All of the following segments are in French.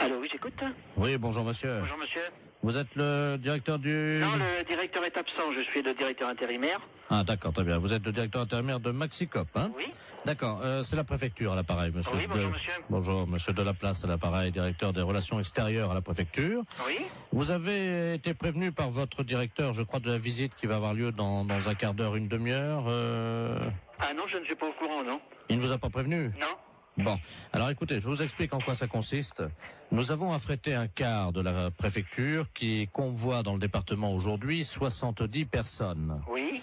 Allô, oui, j'écoute. Oui, bonjour monsieur. Bonjour monsieur. Vous êtes le directeur du... Non, le directeur est absent, je suis le directeur intérimaire. Ah d'accord, très bien. Vous êtes le directeur intérimaire de Maxicop, hein? Oui. D'accord, c'est la préfecture à l'appareil, monsieur. Oui, bonjour monsieur. Bonjour, monsieur Delaplace à l'appareil, directeur des relations extérieures à la préfecture. Oui. Vous avez été prévenu par votre directeur, je crois, de la visite qui va avoir lieu dans un quart d'heure, une demi-heure. Ah non, je ne suis pas au courant, non. Il ne vous a pas prévenu? Non. Bon, alors écoutez, je vous explique en quoi ça consiste. Nous avons affrété un car de la préfecture qui convoie dans le département aujourd'hui 70 personnes. Oui.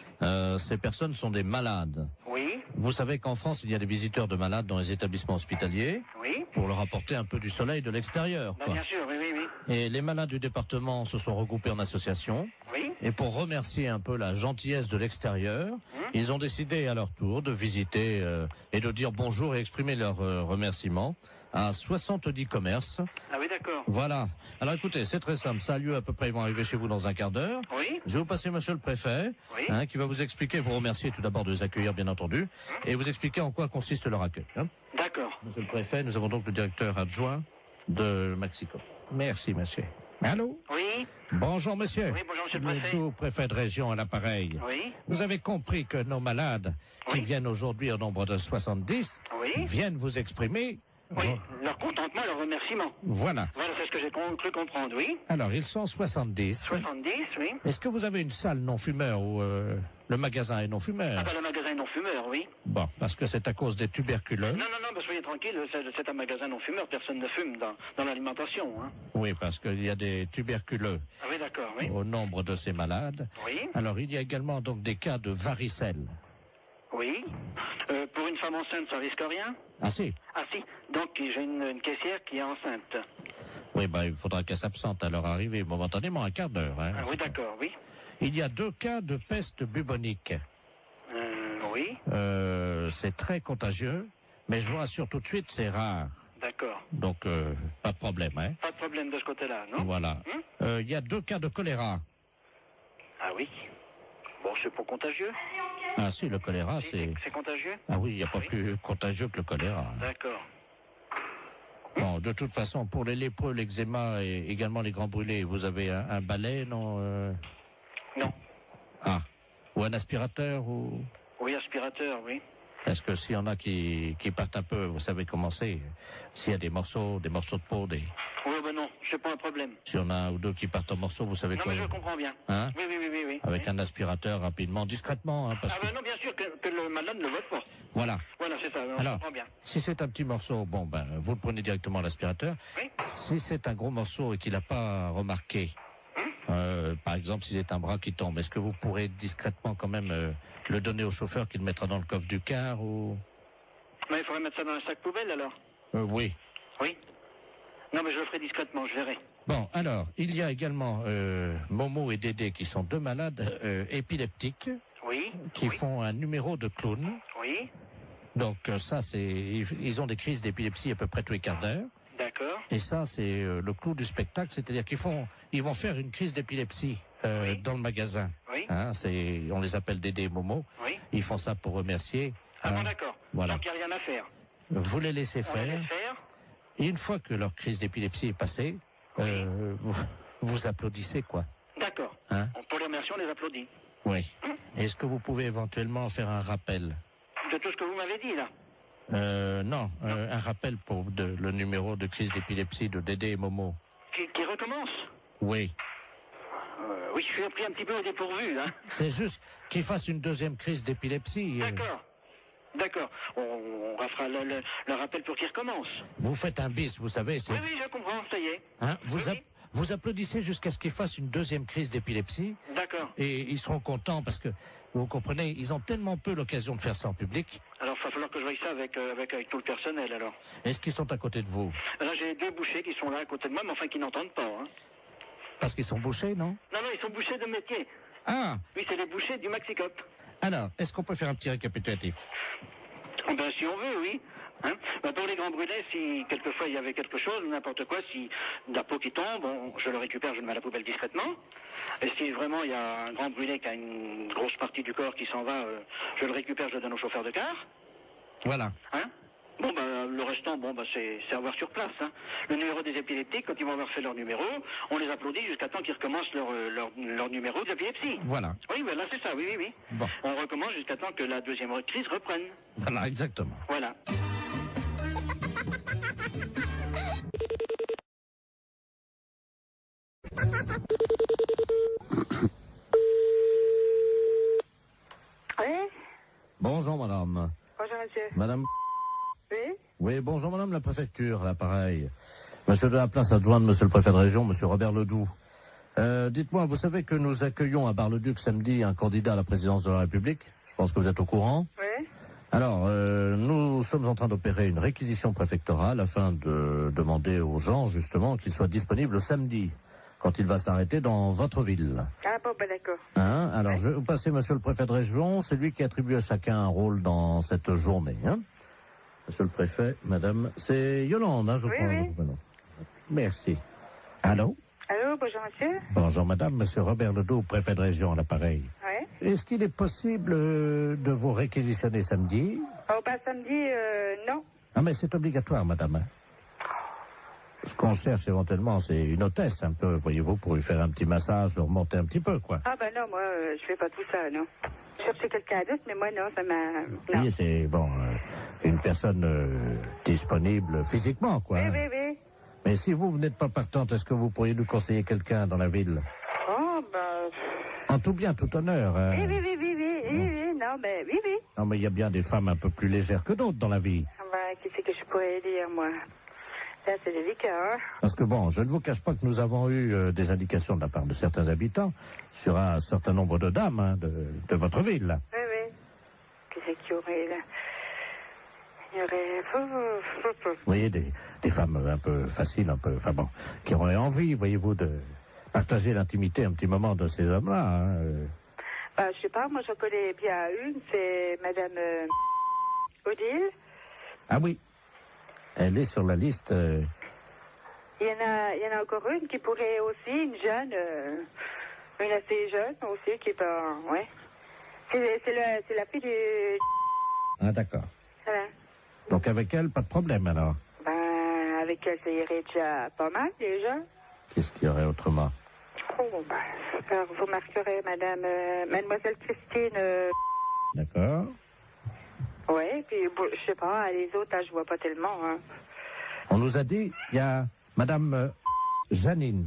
Ces personnes sont des malades. Oui. Vous savez qu'en France, il y a des visiteurs de malades dans les établissements hospitaliers Oui. pour leur apporter un peu du soleil de l'extérieur. Bah, bien sûr, oui, oui, oui. Et les malades du département se sont regroupés en association. Oui. Et pour remercier un peu la gentillesse de l'extérieur, ils ont décidé à leur tour de visiter et de dire bonjour et exprimer leur remerciement à 70 commerces. Ah oui, d'accord. Voilà. Alors écoutez, c'est très simple. Ça a lieu à peu près, ils vont arriver chez vous dans un quart d'heure. Oui. Je vais vous passer monsieur le préfet, Oui. qui va vous expliquer, vous remercier tout d'abord de les accueillir bien entendu, et vous expliquer en quoi consiste leur accueil. D'accord. Monsieur le préfet, nous avons donc le directeur adjoint de Maxicop. Merci monsieur. Allô? Oui. Bonjour monsieur. Oui, bonjour monsieur le préfet. Tout préfet de région à l'appareil. Oui. Vous avez compris que nos malades, qui Oui. viennent aujourd'hui au nombre de 70, Oui. viennent vous exprimer... Oui. Leur contentement, leur remerciement. Voilà. Voilà, c'est ce que j'ai cru comprendre, oui. Alors, ils sont 70. 70, oui. Est-ce que vous avez une salle non-fumeur où le magasin est non-fumeur? Ah bah, le magasin non-fumeur, oui. Bon, parce que c'est à cause des tuberculeux. Non, non, non, bah, soyez tranquille, c'est un magasin non-fumeur, personne ne fume dans l'alimentation, hein. Oui, parce qu'il y a des tuberculeux Ah oui, d'accord, oui. au nombre de ces malades. Oui. Alors, il y a également donc des cas de varicelle. Oui. Pour une femme enceinte, ça risque rien? Ah si? Ah si. Donc j'ai une caissière qui est enceinte. Oui, ben il faudra qu'elle s'absente à leur arrivée momentanément, un quart d'heure. Hein, Ah oui, d'accord, oui. Il y a 2 cas de peste bubonique. Oui. C'est très contagieux, mais je vous rassure tout de suite, c'est rare. D'accord. Donc, pas de problème, hein. Pas de problème de ce côté-là, non? Voilà. Il y a 2 cas de choléra. Ah oui. Bon, c'est pas contagieux. Ah si, le choléra, c'est... C'est contagieux? Ah oui, il n'y a pas Oui. plus contagieux que le choléra. D'accord. Bon, de toute façon, pour les lépreux, l'eczéma et également les grands brûlés, vous avez un balai, non Non. Ah. Ou un aspirateur ou... Oui, aspirateur, oui. Parce que s'il y en a qui partent un peu, vous savez comment c'est. S'il y a des morceaux de peau, Oui, ben non, c'est pas un problème. s'il y en a un ou deux qui partent en morceaux, vous savez Non, quoi? mais je comprends bien. Hein? Oui, oui, oui, oui, oui. Avec Oui. un aspirateur rapidement, discrètement, hein, parce Ah que... ben non, bien sûr que le malade ne le vote pas. Voilà. Voilà, c'est ça, on Alors, comprend bien. si c'est un petit morceau, bon, ben, vous le prenez directement à l'aspirateur. Oui. Si c'est un gros morceau et qu'il n'a pas remarqué, par exemple, si c'est un bras qui tombe, est-ce que vous pourrez discrètement quand même le donner au chauffeur qui le mettra dans le coffre du car ou... Mais il faudrait mettre ça dans un sac poubelle, alors. Oui. Oui. Non, mais je le ferai discrètement, je verrai. Bon, alors, il y a également Momo et Dédé qui sont 2 malades épileptiques Oui. qui Oui. font un numéro de clown. Oui. Donc ça, c'est ils ont des crises d'épilepsie à peu près tous les quarts d'heure. D'accord. Et ça, c'est le clou du spectacle, c'est-à-dire ils vont faire une crise d'épilepsie Oui. dans le magasin. Oui. Hein, on les appelle Dédé et Momo. Oui. Ils font ça pour remercier. Ah bon, hein. d'accord. Voilà. Donc il n'y a rien à faire. Vous les laissez On les faire. laisse faire. Et une fois que leur crise d'épilepsie est passée, vous applaudissez quoi. D'accord. Hein? Pour les remercier, on les applaudit. Oui. Est-ce que vous pouvez éventuellement faire un rappel? De tout ce que vous m'avez dit, là. Non, un rappel pour le numéro de crise d'épilepsie de Dédé et Momo. Qui recommence. Oui. Oui, je suis pris un petit peu au dépourvu, hein. C'est juste qu'ils fassent une 2e crise d'épilepsie. D'accord. D'accord. On fera le rappel pour qu'il recommence. Vous faites un bis, vous savez. Oui, oui, je comprends, ça y est. Hein, Oui, oui. vous applaudissez jusqu'à ce qu'ils fassent une 2e crise d'épilepsie. D'accord. Et ils seront contents parce que, vous comprenez, ils ont tellement peu l'occasion de faire ça en public. Alors, il va falloir que je voie ça avec tout le personnel, alors. Est-ce qu'ils sont à côté de vous? Là, j'ai 2 bouchers qui sont là à côté de moi, mais enfin qui n'entendent pas, hein. Parce qu'ils sont bouchés, non? Non, non, ils sont bouchers de métier. Ah! Oui, c'est les bouchers du Maxicop. Alors, est-ce qu'on peut faire un petit récapitulatif? Ben, si on veut, oui. Hein, ben, pour les grands brûlés, si quelquefois il y avait quelque chose, n'importe quoi, si de la peau qui tombe, je le récupère, je le mets à la poubelle discrètement. Et si vraiment il y a un grand brûlé qui a une grosse partie du corps qui s'en va, je le récupère, je le donne au chauffeur de car. Voilà. Hein. Bon, le restant, c'est à voir sur place. Hein. Le numéro des épileptiques, quand ils vont avoir fait leur numéro, on les applaudit jusqu'à temps qu'ils recommencent leur numéro d'épilepsie. Voilà. Oui, là, c'est ça, oui. Bon. On recommence jusqu'à temps que la deuxième crise reprenne. Voilà, exactement. Voilà. Oui. Bonjour, madame. Bonjour, monsieur. Madame. Oui. Oui, bonjour, madame la préfecture, l'appareil. Monsieur de la place adjoint de monsieur le préfet de région, monsieur Robert Ledoux. Dites-moi, vous savez que nous accueillons à Bar-le-Duc samedi un candidat à la présidence de la République? Je pense que vous êtes au courant. Oui. Alors, nous sommes en train d'opérer une réquisition préfectorale afin de demander aux gens, justement, qu'ils soient disponibles samedi, quand il va s'arrêter dans votre ville. Ah bon, d'accord. Hein? Alors, Ouais. je vais vous passer monsieur le préfet de région, c'est lui qui attribue à chacun un rôle dans cette journée. Hein? Monsieur le préfet, madame, c'est Yolande, hein, je crois. Oui. Merci. Allô? Allô, bonjour, monsieur. Bonjour, madame, monsieur Robert Ledoux, préfet de région à l'appareil. Oui. Est-ce qu'il est possible de vous réquisitionner samedi? Oh, samedi, non. Ah, mais c'est obligatoire, madame. Hein. Ce qu'on cherche éventuellement, c'est une hôtesse, un peu, voyez-vous, pour lui faire un petit massage, le remonter un petit peu, quoi. Ah, non, moi, je fais pas tout ça, non. Je cherchais quelqu'un d'autre, mais moi, non, ça m'a... Non. Oui, c'est, une personne disponible physiquement, quoi. Oui, oui. Mais si vous n'êtes pas partante, est-ce que vous pourriez nous conseiller quelqu'un dans la ville? Oh, En tout bien, tout honneur. Hein. Oui, non, mais oui. Non, mais il y a bien des femmes un peu plus légères que d'autres dans la vie. Qu'est-ce que je pourrais dire, moi? Là, c'est délicat, hein? Parce que je ne vous cache pas que nous avons eu des indications de la part de certains habitants sur un certain nombre de dames de votre ville. Oui. Qu'est-ce qu'il y aurait, là? Il y aurait... Vous voyez, des femmes un peu faciles, qui auraient envie, voyez-vous, de partager l'intimité un petit moment de ces hommes-là. Hein. Je sais pas, moi, je connais bien une, c'est Madame Odile. Ah oui, elle est sur la liste. Il y en a encore une qui pourrait aussi, une jeune, une assez jeune aussi, qui peut, ouais. C'est la fille du... Ah d'accord. Voilà. Donc avec elle, pas de problème alors. Avec elle, ça irait déjà pas mal déjà. Qu'est-ce qu'il y aurait autrement? Alors, vous marquerez Mademoiselle Christine. D'accord. Ouais, puis je sais pas, les autres, je vois pas tellement. Hein. On nous a dit, il y a Madame Janine.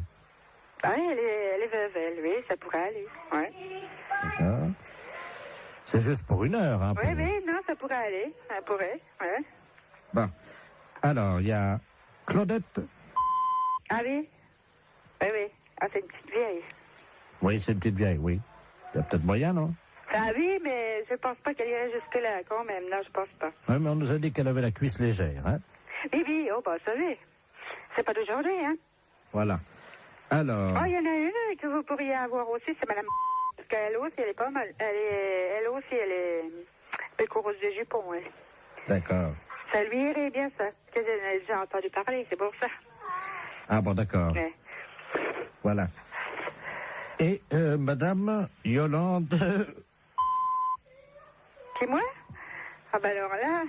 Ah, elle est veuve, elle, oui, ça pourrait aller. Ouais. D'accord. C'est juste pour 1 heure. Hein, Oui, non, ça pourrait aller. Ça pourrait, ouais. Bon. Alors, il y a Claudette. Ah oui? Oui. Ah, c'est une petite vieille. Oui, c'est une petite vieille, oui. Il y a peut-être moyen, non? Ah oui, mais je pense pas qu'elle irait jusque-là, quand même. Non, je pense pas. Oui, mais on nous a dit qu'elle avait la cuisse légère, hein? Oui, ça oui. C'est pas d'aujourd'hui, hein? Voilà. Alors... Oh, il y en a une que vous pourriez avoir aussi, c'est Madame... Parce qu'elle aussi, elle est pas mal. Elle est pécoureuse de jupons, ouais. D'accord. Ça lui irait bien, ça. Parce que j'en ai déjà entendu parler, c'est pour ça. Ah bon, d'accord. Ouais. Voilà. Et Madame Yolande... C'est moi? Ah alors là...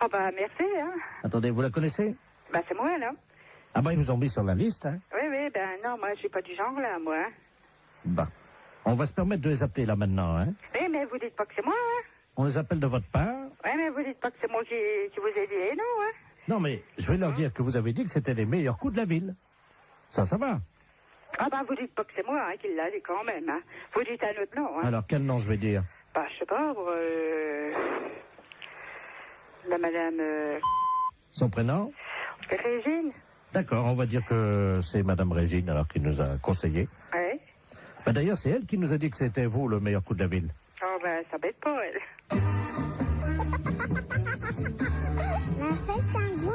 Ah merci, hein. Attendez, vous la connaissez? C'est moi, là. Ah ils vous ont mis sur la liste, hein? Oui, non, moi, je suis pas du genre, là, moi. Hein. Bah, on va se permettre de les appeler, là, maintenant, hein? Oui, mais vous dites pas que c'est moi, hein. On les appelle de votre part? Oui, mais vous dites pas que c'est moi qui vous ai dit, non, hein. Non, mais je vais leur dire que vous avez dit que c'était les meilleurs coups de la ville. Ça va. Ah vous dites pas que c'est moi, hein, qui l'a dit quand même, hein. Vous dites un autre nom, hein. Alors, quel nom je vais dire? Je sais pas, la madame... Son prénom? Régine. D'accord, on va dire que c'est Madame Régine, alors, qui nous a conseillé. Oui. D'ailleurs, c'est elle qui nous a dit que c'était vous, le meilleur coup de la ville. Oh, ça bête pas, elle.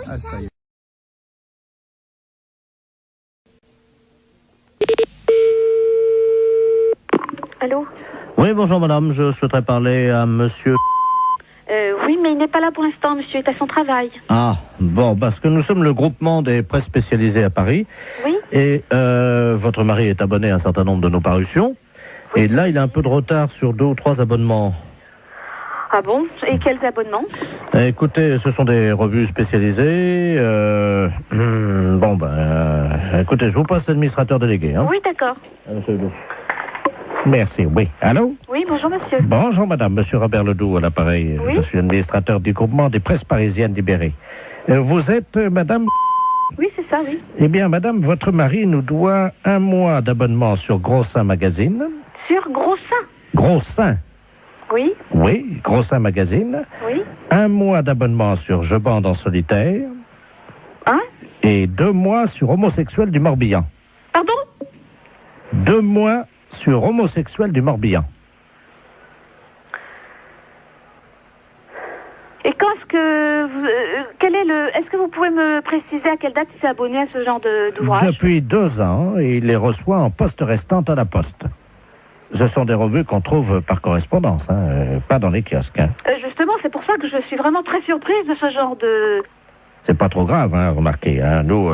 Ah, ça y est. Allô? Oui, bonjour madame, je souhaiterais parler à monsieur... Oui, mais il n'est pas là pour l'instant, monsieur est à son travail. Ah, bon, parce que nous sommes le groupement des presses spécialisées à Paris. Oui. Et votre mari est abonné à un certain nombre de nos parutions. Oui. Et là, il a un peu de retard sur 2 ou 3 abonnements. Ah bon? Et quels abonnements? Écoutez, ce sont des revues spécialisées. Écoutez, je vous passe l'administrateur délégué. Hein. Oui, d'accord. Monsieur Ledoux. Merci, oui. Allô? Oui, bonjour monsieur. Bonjour madame, monsieur Robert Ledoux à l'appareil. Oui. Je suis administrateur du groupement des presses parisiennes libérées. Vous êtes madame? Oui, c'est ça, oui. Eh bien madame, votre mari nous doit 1 mois d'abonnement sur Gros Seins Magazine. Sur Gros Seins? Gros Seins? Oui. Oui, Gros Seins Magazine. Oui. 1 mois d'abonnement sur Je bande en solitaire. Hein? Et 2 mois sur Homosexuel du Morbihan. Pardon? 2 mois sur Homosexuel du Morbihan. Et quand est-ce que est-ce que vous pouvez me préciser à quelle date il s'est abonné à ce genre d'ouvrage? Depuis 2 ans, et il les reçoit en poste restante à la poste. Ce sont des revues qu'on trouve par correspondance, pas dans les kiosques. Justement, c'est pour ça que je suis vraiment très surprise de ce genre de... C'est pas trop grave, remarquez. Nous,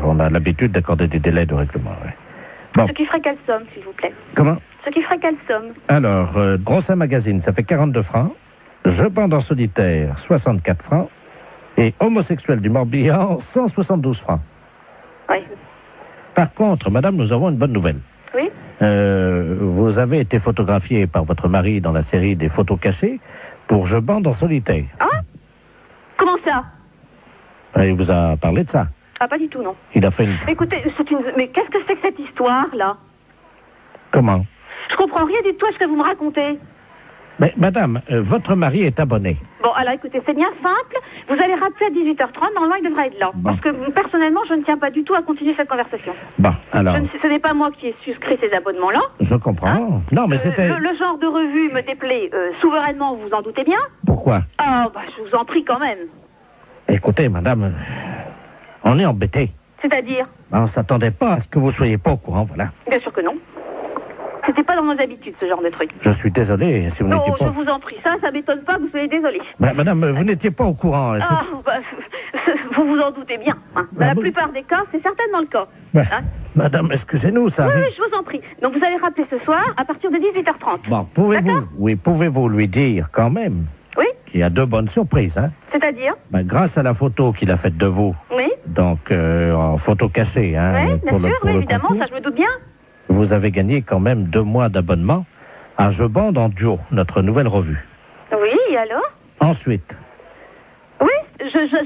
on a l'habitude d'accorder des délais de règlement. Ouais. Bon. Ce qui ferait quelle somme, s'il vous plaît? Comment? Ce qui ferait quelle somme? Alors, Gros Seins Magazine, ça fait 42 francs. Je bande en solitaire, 64 francs. Et Homosexuel du Morbihan, 172 francs. Oui. Par contre, madame, nous avons une bonne nouvelle. Oui. Vous avez été photographiée par votre mari dans la série des photos cachées pour Je bande en solitaire. Ah? Comment ça? Il vous a parlé de ça? Ah, pas du tout, non. Il a fait une... Écoutez, mais qu'est-ce que c'est que cette histoire, là? Comment? Je comprends rien du tout à ce que vous me racontez. Mais madame, votre mari est abonné. Bon, alors écoutez, c'est bien simple. Vous allez rappeler à 18h30, normalement il devrait être là. Bon. Parce que personnellement, je ne tiens pas du tout à continuer cette conversation. Bon, alors... Ce n'est pas moi qui ai souscrit ces abonnements-là. Je comprends. Non, mais c'était... Le genre de revue me déplaît souverainement, vous vous en doutez bien. Pourquoi? Ah, bah je vous en prie quand même. Écoutez, madame, on est embêtés. C'est-à-dire? On ne s'attendait pas à ce que vous soyez pas au courant, voilà. Bien sûr que non. C'était pas dans nos habitudes, ce genre de truc. Je suis désolé si vous Non, n'étiez pas... je vous en prie, ça m'étonne pas que vous soyez désolé. Madame, vous n'étiez pas au courant. Ah, bah, vous vous en doutez bien. Hein. Dans la plupart des cas, c'est certainement le cas. Hein. Madame, excusez-nous, ça arrive... Oui, je vous en prie. Donc vous allez rappeler ce soir à partir de 18h30. Bon, pouvez-vous lui dire quand même qu'il y a 2 bonnes surprises, C'est-à-dire? Grâce à la photo qu'il a faite de vous, oui. Donc en photo cachée, oui, bien sûr, oui, évidemment, concours, ça je me doute bien. vous avez gagné quand même 2 mois d'abonnement à Je bande en duo, notre nouvelle revue. Oui, et alors? Ensuite. Oui,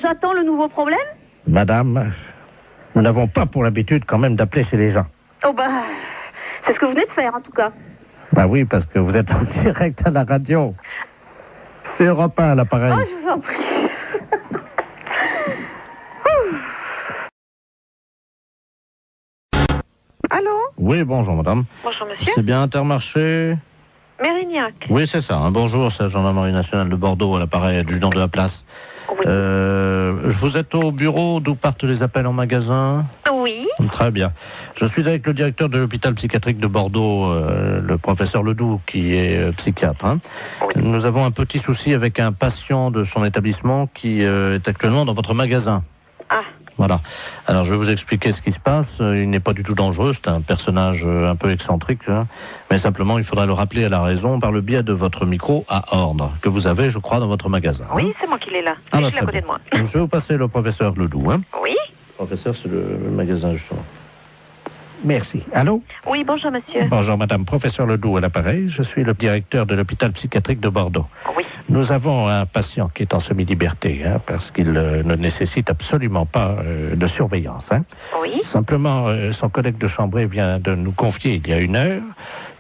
j'attends le nouveau problème. Madame, nous n'avons pas pour l'habitude quand même d'appeler chez les gens. Oh bah, c'est ce que vous venez de faire en tout cas. Oui, parce que vous êtes en direct à la radio. C'est Europe 1 à l'appareil. Oh, je vous en prie. Allô? Oui, bonjour madame. Bonjour monsieur. C'est bien Intermarché? Mérignac. Oui, c'est ça. Bonjour, c'est la gendarmerie nationale de Bordeaux à l'appareil adjudant de la place. Oui. Vous êtes au bureau d'où partent les appels en magasin? Oui. Très bien. Je suis avec le directeur de l'hôpital psychiatrique de Bordeaux, le professeur Ledoux, qui est psychiatre. Oui. Nous avons un petit souci avec un patient de son établissement qui est actuellement dans votre magasin. Ah. Voilà. Alors, je vais vous expliquer ce qui se passe. Il n'est pas du tout dangereux. C'est un personnage un peu excentrique. Mais simplement, il faudra le rappeler à la raison par le biais de votre micro à ordre, que vous avez, je crois, dans votre magasin. Oui, c'est moi qui l'ai là. Ah, je suis à côté bien. de moi. Je vais vous passer le professeur Ledoux. Oui. Le professeur, c'est le magasin, justement. Merci. Allô? Oui, bonjour monsieur. Bonjour madame, professeur Ledoux à l'appareil. Je suis le directeur de l'hôpital psychiatrique de Bordeaux. Oui. Nous avons un patient qui est en semi-liberté, parce qu'il ne nécessite absolument pas de surveillance. Oui. Simplement, son collègue de chambrée vient de nous confier il y a 1 heure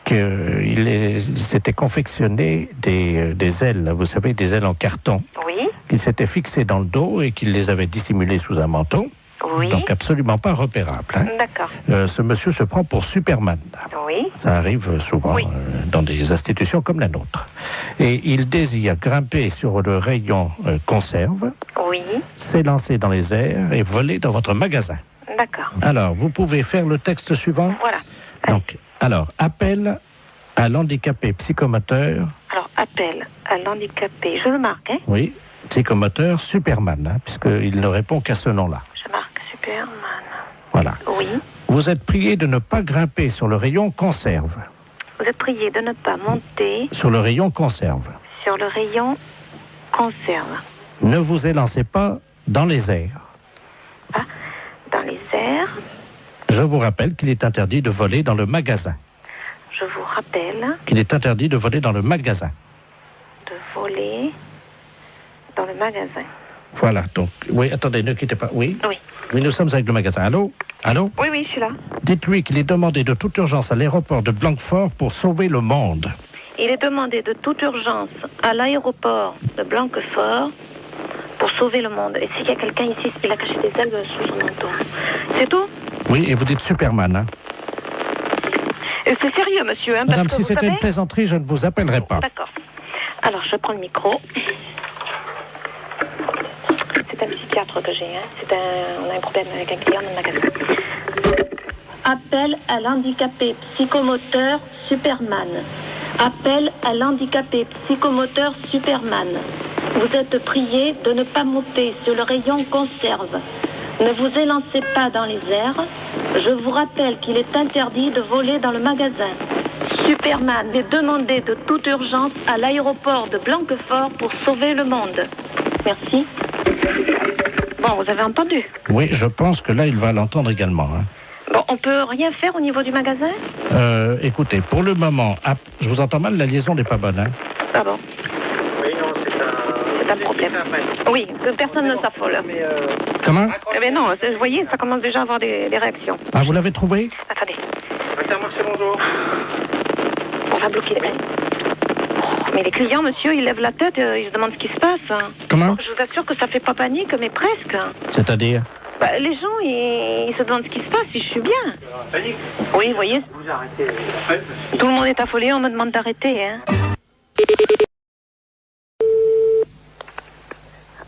qu'il s'était confectionné des ailes, vous savez, des ailes en carton, Oui. qu'il s'était fixées dans le dos et qu'il les avait dissimulées sous un manteau. Oui. Donc absolument pas repérable. D'accord. Ce monsieur se prend pour Superman. Oui. Ça arrive souvent Oui. dans des institutions comme la nôtre. Et il désire grimper sur le rayon conserve, Oui. s'élancer dans les airs et voler dans votre magasin. D'accord. Alors, vous pouvez faire le texte suivant. Voilà. Donc, appel à l'handicapé psychomoteur. Alors, appel à l'handicapé. Je le marque, Oui, psychomoteur Superman, puisqu'il ne répond qu'à ce nom-là. Je marque Superman. Voilà. Oui. Vous êtes prié de ne pas grimper sur le rayon conserve. Vous êtes prié de ne pas monter Sur le rayon conserve. sur le rayon conserve. Ne vous élancez pas dans les airs. Ah, dans les airs. Je vous rappelle qu'il est interdit de voler dans le magasin. Je vous rappelle Qu'il est interdit de voler dans le magasin. de voler dans le magasin. Voilà, donc, oui, attendez, ne quittez pas. Oui, Oui. oui, nous sommes avec le magasin. Allô? Allô? Oui, oui, je suis là. Dites-lui qu'il est demandé de toute urgence à l'aéroport de Blanquefort pour sauver le monde. Il est demandé de toute urgence à l'aéroport de Blanquefort pour sauver le monde. Et s'il y a quelqu'un ici qui a caché des ailes sous son manteau. C'est tout? Oui, et vous dites Superman, hein? Et c'est sérieux, monsieur, hein, Madame, parce que si c'était une plaisanterie, je ne vous appellerai pas. D'accord. Alors, je prends le micro. C'est un psychiatre que j'ai, hein. On a un problème avec un client dans le magasin. Appel à l'handicapé psychomoteur Superman. Appel à l'handicapé psychomoteur Superman. Vous êtes prié de ne pas monter sur le rayon conserve. Ne vous élancez pas dans les airs. Je vous rappelle qu'il est interdit de voler dans le magasin. Superman est demandé de toute urgence à l'aéroport de Blanquefort pour sauver le monde. Merci. Bon, vous avez entendu? Oui, je pense que là, il va l'entendre également, hein. Bon, on peut rien faire au niveau du magasin? Écoutez, pour le moment, je vous entends mal, la liaison n'est pas bonne, hein. Ah bon? Oui, non, C'est un problème. Oui, que personne ne s'affole. Comment? Eh bien non, vous voyez, ça commence déjà à avoir des réactions. Ah, vous l'avez trouvé? Attendez, Intermarché, bonjour. on va bloquer les... Mais les clients, monsieur, ils lèvent la tête, ils se demandent ce qui se passe. Comment? Je vous assure que ça fait pas panique, mais presque. C'est-à-dire? Bah, les gens, ils se demandent ce qui se passe, si je suis bien. Panique. Oui, vous voyez, Vous arrêtez. tout le monde est affolé, on me demande d'arrêter, hein.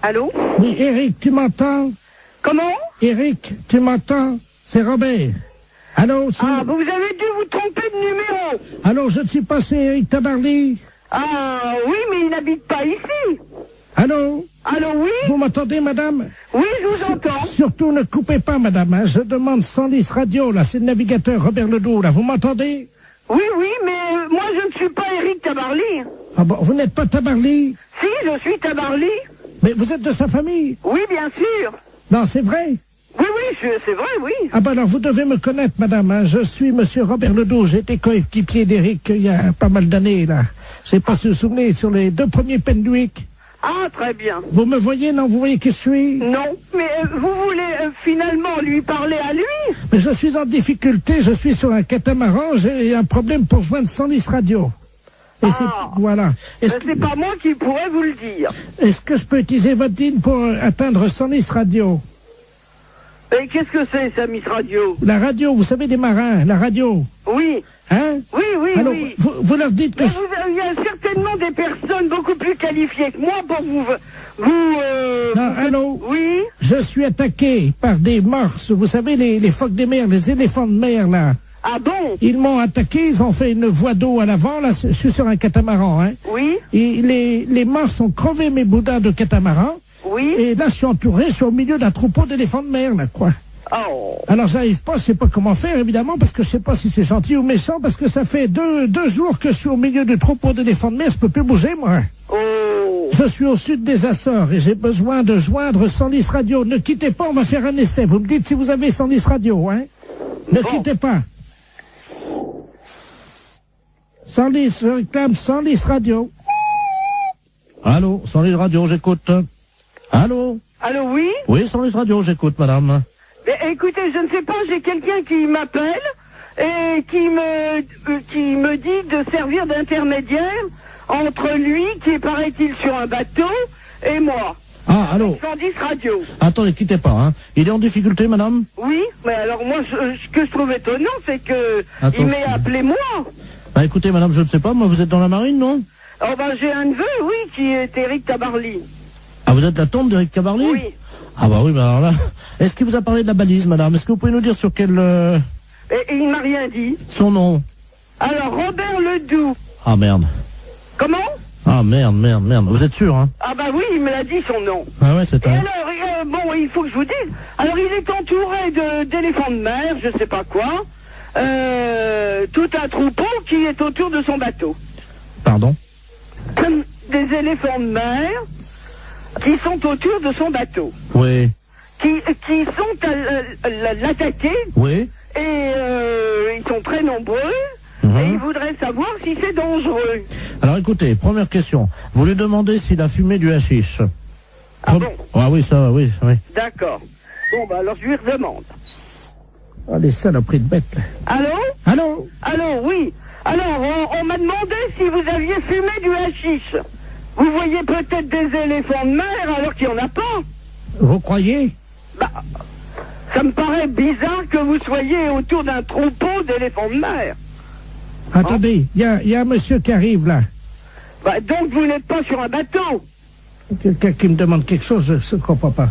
Allô? Oui, Eric, tu m'entends? Comment? Eric, tu m'entends? C'est Robert. Allô, c'est... Ah, vous avez dû vous tromper de numéro. Allô, je ne suis pas, c'est Eric Tabarly. Ah, oui, mais il n'habite pas ici. Allô? Allô, oui? Vous m'entendez, madame? Oui, je vous entends. Surtout ne coupez pas, madame, hein. Je demande 110 radio, là, c'est le navigateur Robert Ledoux, là, vous m'entendez? Oui, oui, mais moi, je ne suis pas Eric Tabarly. Ah bon, vous n'êtes pas Tabarly? Si, je suis Tabarly. Mais vous êtes de sa famille? Oui, bien sûr. Non, c'est vrai? Oui, oui, c'est vrai, oui. Ah ben alors, vous devez me connaître, madame, hein. Je suis monsieur Robert Ledoux, j'ai été coéquipier d'Eric il y a pas mal d'années, là. Je sais pas si vous vous souvenez, sur les 2 premiers Penduic. Ah, très bien. Vous me voyez, non? Vous voyez qui je suis? Non, mais vous voulez finalement lui parler à lui? Mais je suis en difficulté, je suis sur un catamaran, j'ai un problème pour joindre 110 radio. Et Ah. c'est, voilà. Est-ce C'est pas moi qui pourrais vous le dire. que je peux utiliser votre ligne pour atteindre 110 radio? Et qu'est-ce que c'est, ça, Miss Radio? La radio, vous savez, des marins, la radio. Oui. Hein? Oui, oui, Alors, oui. vous leur dites que... Mais il y a certainement des personnes beaucoup plus qualifiées que moi pour Non, allô? Oui. Je suis attaqué par des morses, vous savez, les phoques des mers, les éléphants de mer, là. Ah bon? Ils m'ont attaqué, ils ont fait une voie d'eau à l'avant, là, je suis sur un catamaran, hein. Oui. Et les morses ont crevé mes boudins de catamaran. Oui. Et là, je suis entouré, je suis au milieu d'un troupeau d'éléphants de mer, là, quoi. Oh. Alors, j'arrive pas, je sais pas comment faire, évidemment, parce que je sais pas si c'est gentil ou méchant, parce que ça fait deux jours que je suis au milieu du troupeau d'éléphants de mer, je peux plus bouger, moi. Oh. Je suis au sud des Açores et j'ai besoin de joindre 110 radio. Ne quittez pas, on va faire un essai. Vous me dites si vous avez 110 radio, hein. Ne quittez pas. 110, je réclame 110 radio. Allô, 110 radio, j'écoute. Allô? Allô, oui? Oui, 110 radio, j'écoute, madame. Mais, écoutez, je ne sais pas, j'ai quelqu'un qui m'appelle et qui me dit de servir d'intermédiaire entre lui, qui est, paraît-il, sur un bateau, et moi. Ah, allô? 110 radio. Attendez, quittez pas, hein. Il est en difficulté, madame? Oui, mais alors moi, ce que je trouve étonnant, c'est que Attention. il m'ait appelé moi. Bah écoutez, madame, je ne sais pas, moi, vous êtes dans la marine, non? Oh ben, j'ai un neveu, oui, qui est Eric Tabarly. Ah, vous êtes la tombe d'Eric Cabarly? Oui. Ah bah oui, bah alors là... Est-ce qu'il vous a parlé de la balise, madame? Est-ce que vous pouvez nous dire sur quel... Et il m'a rien dit. son nom? Alors, Robert Ledoux. Ah, merde. Comment? Ah, merde. Vous êtes sûr, hein? Ah bah oui, il me l'a dit, son nom. Ah ouais, c'est Et un... alors, bon, il faut que je vous dise. Alors, il est entouré d'éléphants de mer, je sais pas quoi. Tout un troupeau qui est autour de son bateau. Pardon? des éléphants de mer qui sont autour de son bateau. Oui. Qui sont à l'attaquer. Oui. Et ils sont très nombreux. Et ils voudraient savoir si c'est dangereux. Alors écoutez, première question. Vous lui demandez s'il a fumé du hashish. Ah bon? Ah oui, ça, oui. D'accord. Bon, bah alors je lui redemande. Oh, les saloperies de bêtes, là. Allô? Allô? Oui. Alors, on m'a demandé si vous aviez fumé du hashish. Vous voyez peut-être des éléphants de mer alors qu'il n'y en a pas. Vous croyez? Bah, ça me paraît bizarre que vous soyez autour d'un troupeau d'éléphants de mer. Attendez, il y a un monsieur qui arrive, là. Bah, donc vous n'êtes pas sur un bateau. Quelqu'un qui me demande quelque chose, je ne comprends pas.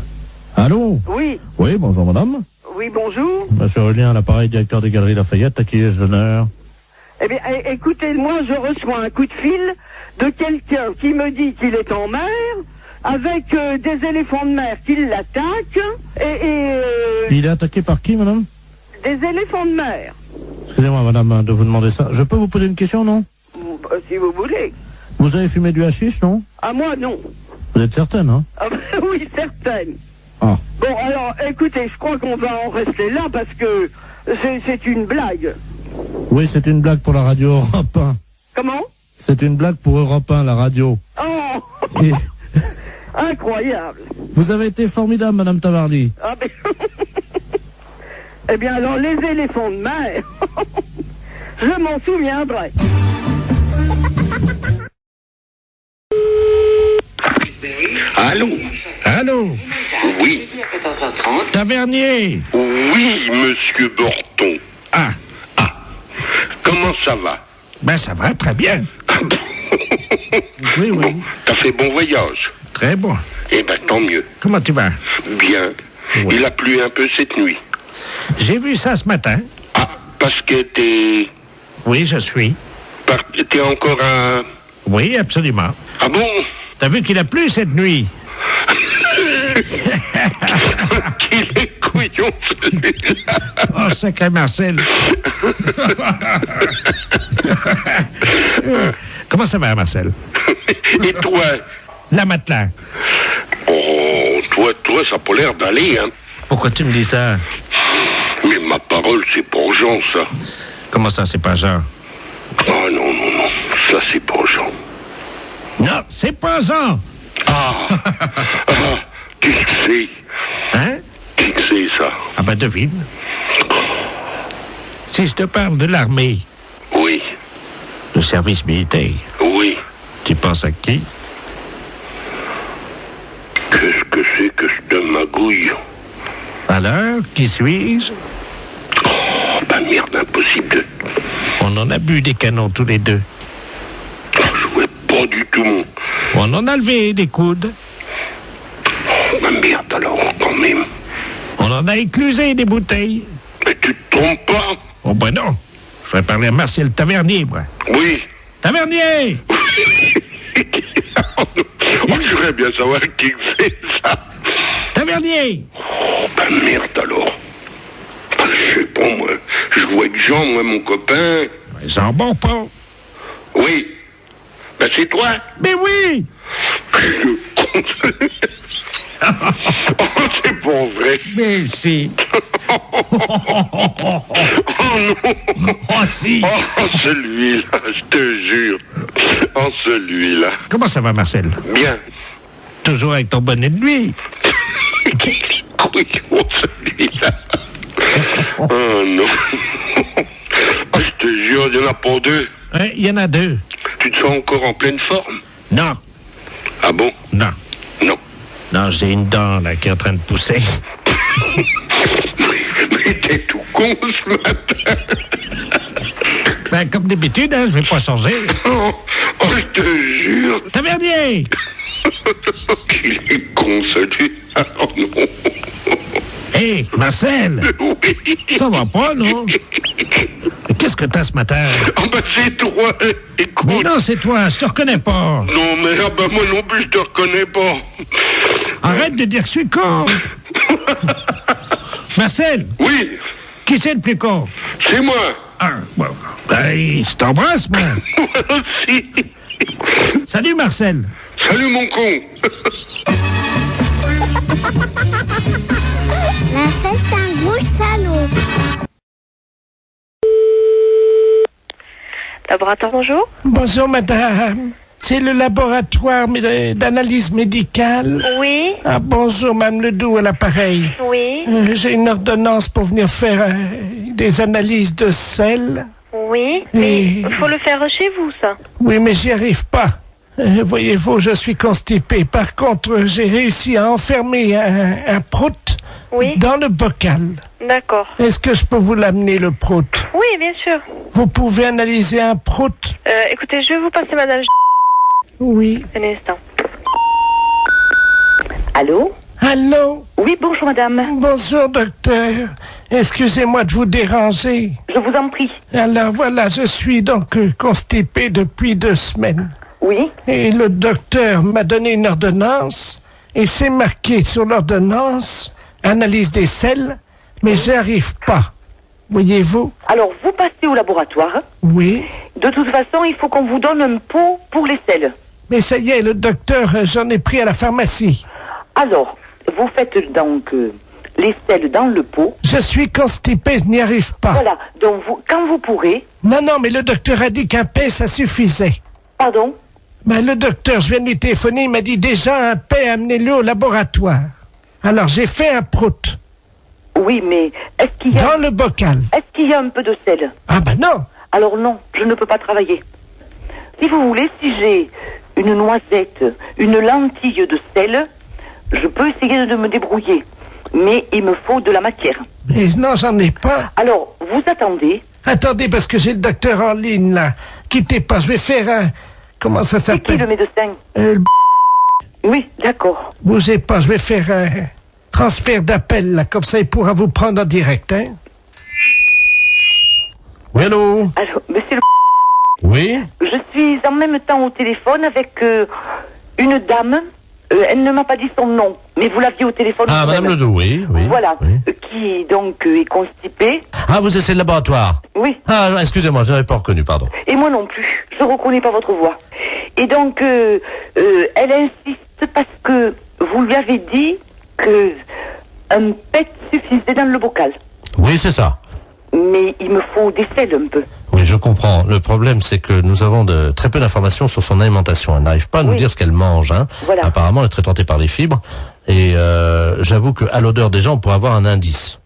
Allô? Oui. Oui, bonjour madame. Oui, bonjour. Monsieur Aurélien, à l'appareil, directeur des Galeries Lafayette, à qui ai-je l'honneur? Eh bien, écoutez, moi, je reçois un coup de fil de quelqu'un qui me dit qu'il est en mer, avec des éléphants de mer qui l'attaquent, Il est attaqué par qui, madame? Des éléphants de mer. Excusez-moi, madame, de vous demander ça. Je peux vous poser une question, non? Si vous voulez. Vous avez fumé du hashish, non? Ah, moi, non. Vous êtes certaine, hein? Ah, oui, certaine. Ah. Bon, alors, écoutez, je crois qu'on va en rester là parce que c'est une blague. Oui, c'est une blague pour la radio Europe 1. Comment? C'est une blague pour Europe 1, la radio. Oh Et incroyable. vous avez été formidable, madame Tavarly. Ah, ben... Eh bien, alors, les éléphants de mer, je m'en souviendrai. Allô? Allô? Oui. Tavernier? Oui, monsieur Borton. Ah, Comment ça va? ben ça va, très bien. Oui, oui. T'as fait bon voyage? Très bon. Eh ben, tant mieux. Comment tu vas? Bien. Ouais. Il a plu un peu cette nuit. J'ai vu ça ce matin. Ah, parce que Oui, je suis. t'es encore à... Oui, absolument. Ah bon? T'as vu qu'il a plu cette nuit? Qu'il est couillon, celui-là. Oh, sacré Marcel. Comment ça va, Marcel? Et toi? La matelas. Oh, toi, ça a pas l'air d'aller, hein. Pourquoi tu me dis ça? Mais ma parole, c'est pour Jean, ça. Comment ça, c'est pas Jean? Ah non, ça c'est pour Jean. Non, c'est pas Jean. Ah, qui que c'est? Hein? Qui que c'est, ça? Ah ben, devine. Si je te parle de l'armée, Oui, le service militaire, oui. tu penses à qui? Qu'est-ce que c'est que je te magouille? Alors, qui suis-je? Oh, bah merde, impossible de... On en a bu des canons tous les deux. Oh, je vois pas du tout mon... On en a levé des coudes. Oh, bah merde, alors, quand même. On en a éclusé des bouteilles. Mais tu te trompes pas? Oh ben non. Je vais parler à Marcel Tavernier, moi. Oui. Tavernier! Oh, je voudrais bien savoir qui c'est, ça. Tavernier! Oh, bah merde, alors. Je sais pas, moi. Je vois que Jean, moi, mon copain... Jean Bonpont. Oui. Ben, c'est toi. Mais oui! Le con. Oh, c'est pas vrai. Mais si. Oh non. Oh si. Oh, celui-là, je te jure. Oh, celui-là. Comment ça va, Marcel? Bien. Toujours avec ton bonnet de nuit. Couillon, celui-là. Oh non. Oh, je te jure, il n'y en a pas deux. Ouais, il y en a deux. Tu te sens encore en pleine forme? Non. Ah bon? Non. Non. Non, j'ai une dent, là, qui est en train de pousser. Mais t'es tout con ce matin. Ben, comme d'habitude, hein, je vais pas changer. Oh, je te jure. Tavernier! Qu'il est con, celui-là. Oh non. Hé, Marcel! Oui. Ça va pas, non? Qu'est-ce que t'as ce matin? Ah ben c'est toi, écoute. Mais non, c'est toi, je te reconnais pas. Non mais ah ben moi non plus je te reconnais pas. Arrête de dire que je suis con. Marcel, Oui, qui c'est le plus con? c'est moi. Ah, bon. Ben, je t'embrasse, moi. Moi aussi. Salut Marcel. Salut mon con. Marcel, c'est un gros salaud. Laboratoire, bonjour. Bonjour madame. C'est le laboratoire d'analyse médicale. Oui. Ah bonjour Mme Ledoux à l'appareil. Oui. J'ai une ordonnance pour venir faire des analyses de sel. Oui. Mais il faut le faire chez vous, ça. Oui, mais j'y arrive pas. Voyez-vous, je suis constipé. Par contre, j'ai réussi à enfermer un prout dans le bocal. D'accord. Est-ce que je peux vous l'amener, le prout? Oui, bien sûr. Vous pouvez analyser un prout? Écoutez, je vais vous passer madame. Oui. Un instant. Allô? Allô? Oui, bonjour madame. Bonjour docteur. Excusez-moi de vous déranger. Je vous en prie. Alors voilà, je suis donc constipé depuis 2 semaines. Oui. Et le docteur m'a donné une ordonnance et c'est marqué sur l'ordonnance analyse des selles, mais j'y arrive pas. Voyez-vous? Alors, vous passez au laboratoire. Oui. De toute façon, il faut qu'on vous donne un pot pour les selles. Mais ça y est, le docteur, j'en ai pris à la pharmacie. Alors, vous faites donc les selles dans le pot. Je suis constipé, je n'y arrive pas. Voilà, donc quand vous pourrez... Non, mais le docteur a dit qu'un paix, ça suffisait. Pardon? Ben, le docteur, je viens de lui téléphoner, il m'a dit déjà un paix, amenez-le au laboratoire. Alors, j'ai fait un prout. Oui, mais est-ce qu'il y a... Dans le bocal. Est-ce qu'il y a un peu de sel? Ah ben non. Alors non, je ne peux pas travailler. Si vous voulez, si j'ai une noisette, une lentille de sel, je peux essayer de me débrouiller. Mais il me faut de la matière. Mais non, j'en ai pas. Alors, vous attendez. Attendez, parce que j'ai le docteur en ligne, là. Quittez pas, je vais faire un... Comment ça s'appelle? C'est qui le médecin? Oui, d'accord. Bougez pas, je vais faire un transfert d'appel, là. Comme ça, il pourra vous prendre en direct, hein. Oui, allô? Alors, monsieur le... Oui? Je suis en même temps au téléphone avec une dame. Elle ne m'a pas dit son nom, mais vous l'aviez au téléphone. Ah, Madame Ledoux, oui. Voilà, oui. qui donc est constipée. Ah, vous êtes le laboratoire? Oui. Ah, excusez-moi, je n'avais pas reconnu, pardon. Et moi non plus, je ne reconnais pas votre voix. Et donc, elle insiste parce que vous lui avez dit que un pet suffisait dans le bocal. Oui, c'est ça. Mais il me faut des selles un peu. Oui, je comprends. Le problème, c'est que nous avons très peu d'informations sur son alimentation. Elle n'arrive pas à nous dire ce qu'elle mange. Hein. Voilà. Apparemment, elle est très tentée par les fibres. Et j'avoue qu'à l'odeur déjà, on pourrait avoir un indice.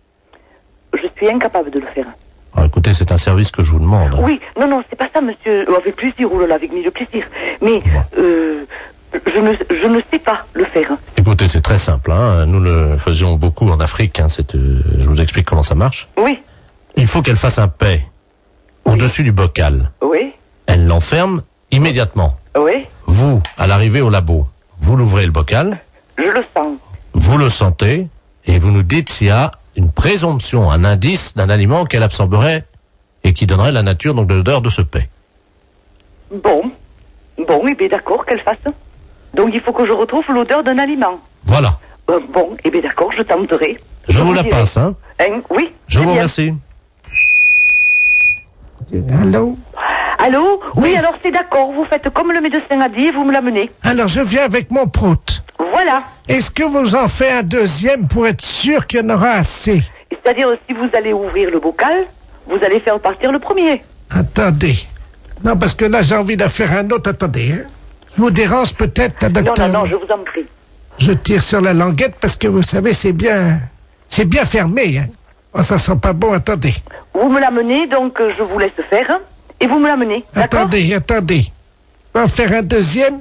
Je suis incapable de le faire. Alors, écoutez, c'est un service que je vous demande. Oui, non, c'est pas ça, monsieur. Avec plaisir, oh là là, avec mille plaisir. Mais je ne sais pas le faire. Écoutez, c'est très simple. Hein. Nous le faisions beaucoup en Afrique. Hein. Je vous explique comment ça marche. Oui. Il faut qu'elle fasse un paix au-dessus du bocal. Oui. Elle l'enferme immédiatement. Oui. Vous, à l'arrivée au labo, vous l'ouvrez le bocal. Je le sens. Vous le sentez et vous nous dites s'il y a une présomption, un indice d'un aliment qu'elle absorberait et qui donnerait la nature donc de l'odeur de ce paix. Bon, et bien d'accord, qu'elle fasse. Donc il faut que je retrouve l'odeur d'un aliment. Voilà. Bon, et bien d'accord, je tenterai. Je vous la dirai. passe, hein. Oui. Je vous bien. remercie. Allô? Allô? Oui, alors c'est d'accord, vous faites comme le médecin a dit et vous me l'amenez. Alors, je viens avec mon prout. Voilà. Est-ce que vous en faites un deuxième pour être sûr qu'il y en aura assez? C'est-à-dire, si vous allez ouvrir le bocal, vous allez faire partir le premier. Attendez. Non, parce que là, j'ai envie d'en faire un autre. Attendez, hein. Je vous dérange peut-être, docteur? Non, je vous en prie. Je tire sur la languette parce que, vous savez, c'est bien fermé, hein. Oh, ça sent pas bon, attendez. Vous me l'amenez, donc je vous laisse faire, hein, et vous me l'amenez, d'accord? Attendez. On va en faire un deuxième.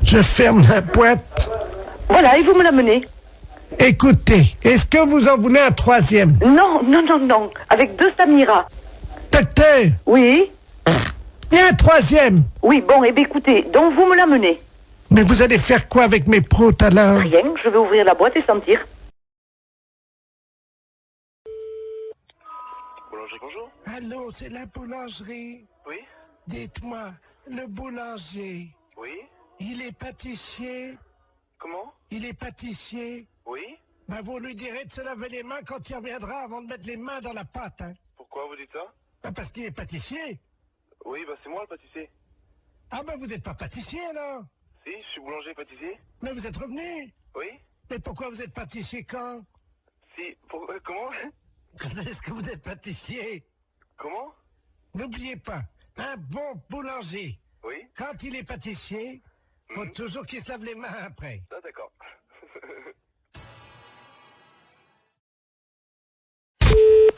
Je ferme la boîte. Voilà, et vous me l'amenez. Écoutez, est-ce que vous en voulez un troisième? Non, avec 2 Samira. Docteur? Oui? Et un troisième? Oui, bon, et bien écoutez, donc vous me l'amenez. Mais vous allez faire quoi avec mes proutes alors? Rien, je vais ouvrir la boîte et sentir. Boulangerie, bonjour. Allô, c'est la boulangerie. Oui? Dites-moi, le boulanger, Oui? il est pâtissier? Comment? Il est pâtissier? Oui? Ben, vous lui direz de se laver les mains quand il reviendra avant de mettre les mains dans la pâte, hein. Pourquoi vous dites ça? Ben, parce qu'il est pâtissier. Oui, bah c'est moi le pâtissier. Ah ben, vous n'êtes pas pâtissier, alors? Si, je suis boulanger pâtissier. Mais vous êtes revenu. Oui. Mais pourquoi vous êtes pâtissier quand? Si, comment? Quand est-ce que vous êtes pâtissier? Comment? N'oubliez pas, un bon boulanger, Oui. quand il est pâtissier, faut toujours qu'il se lave les mains après. Ah d'accord.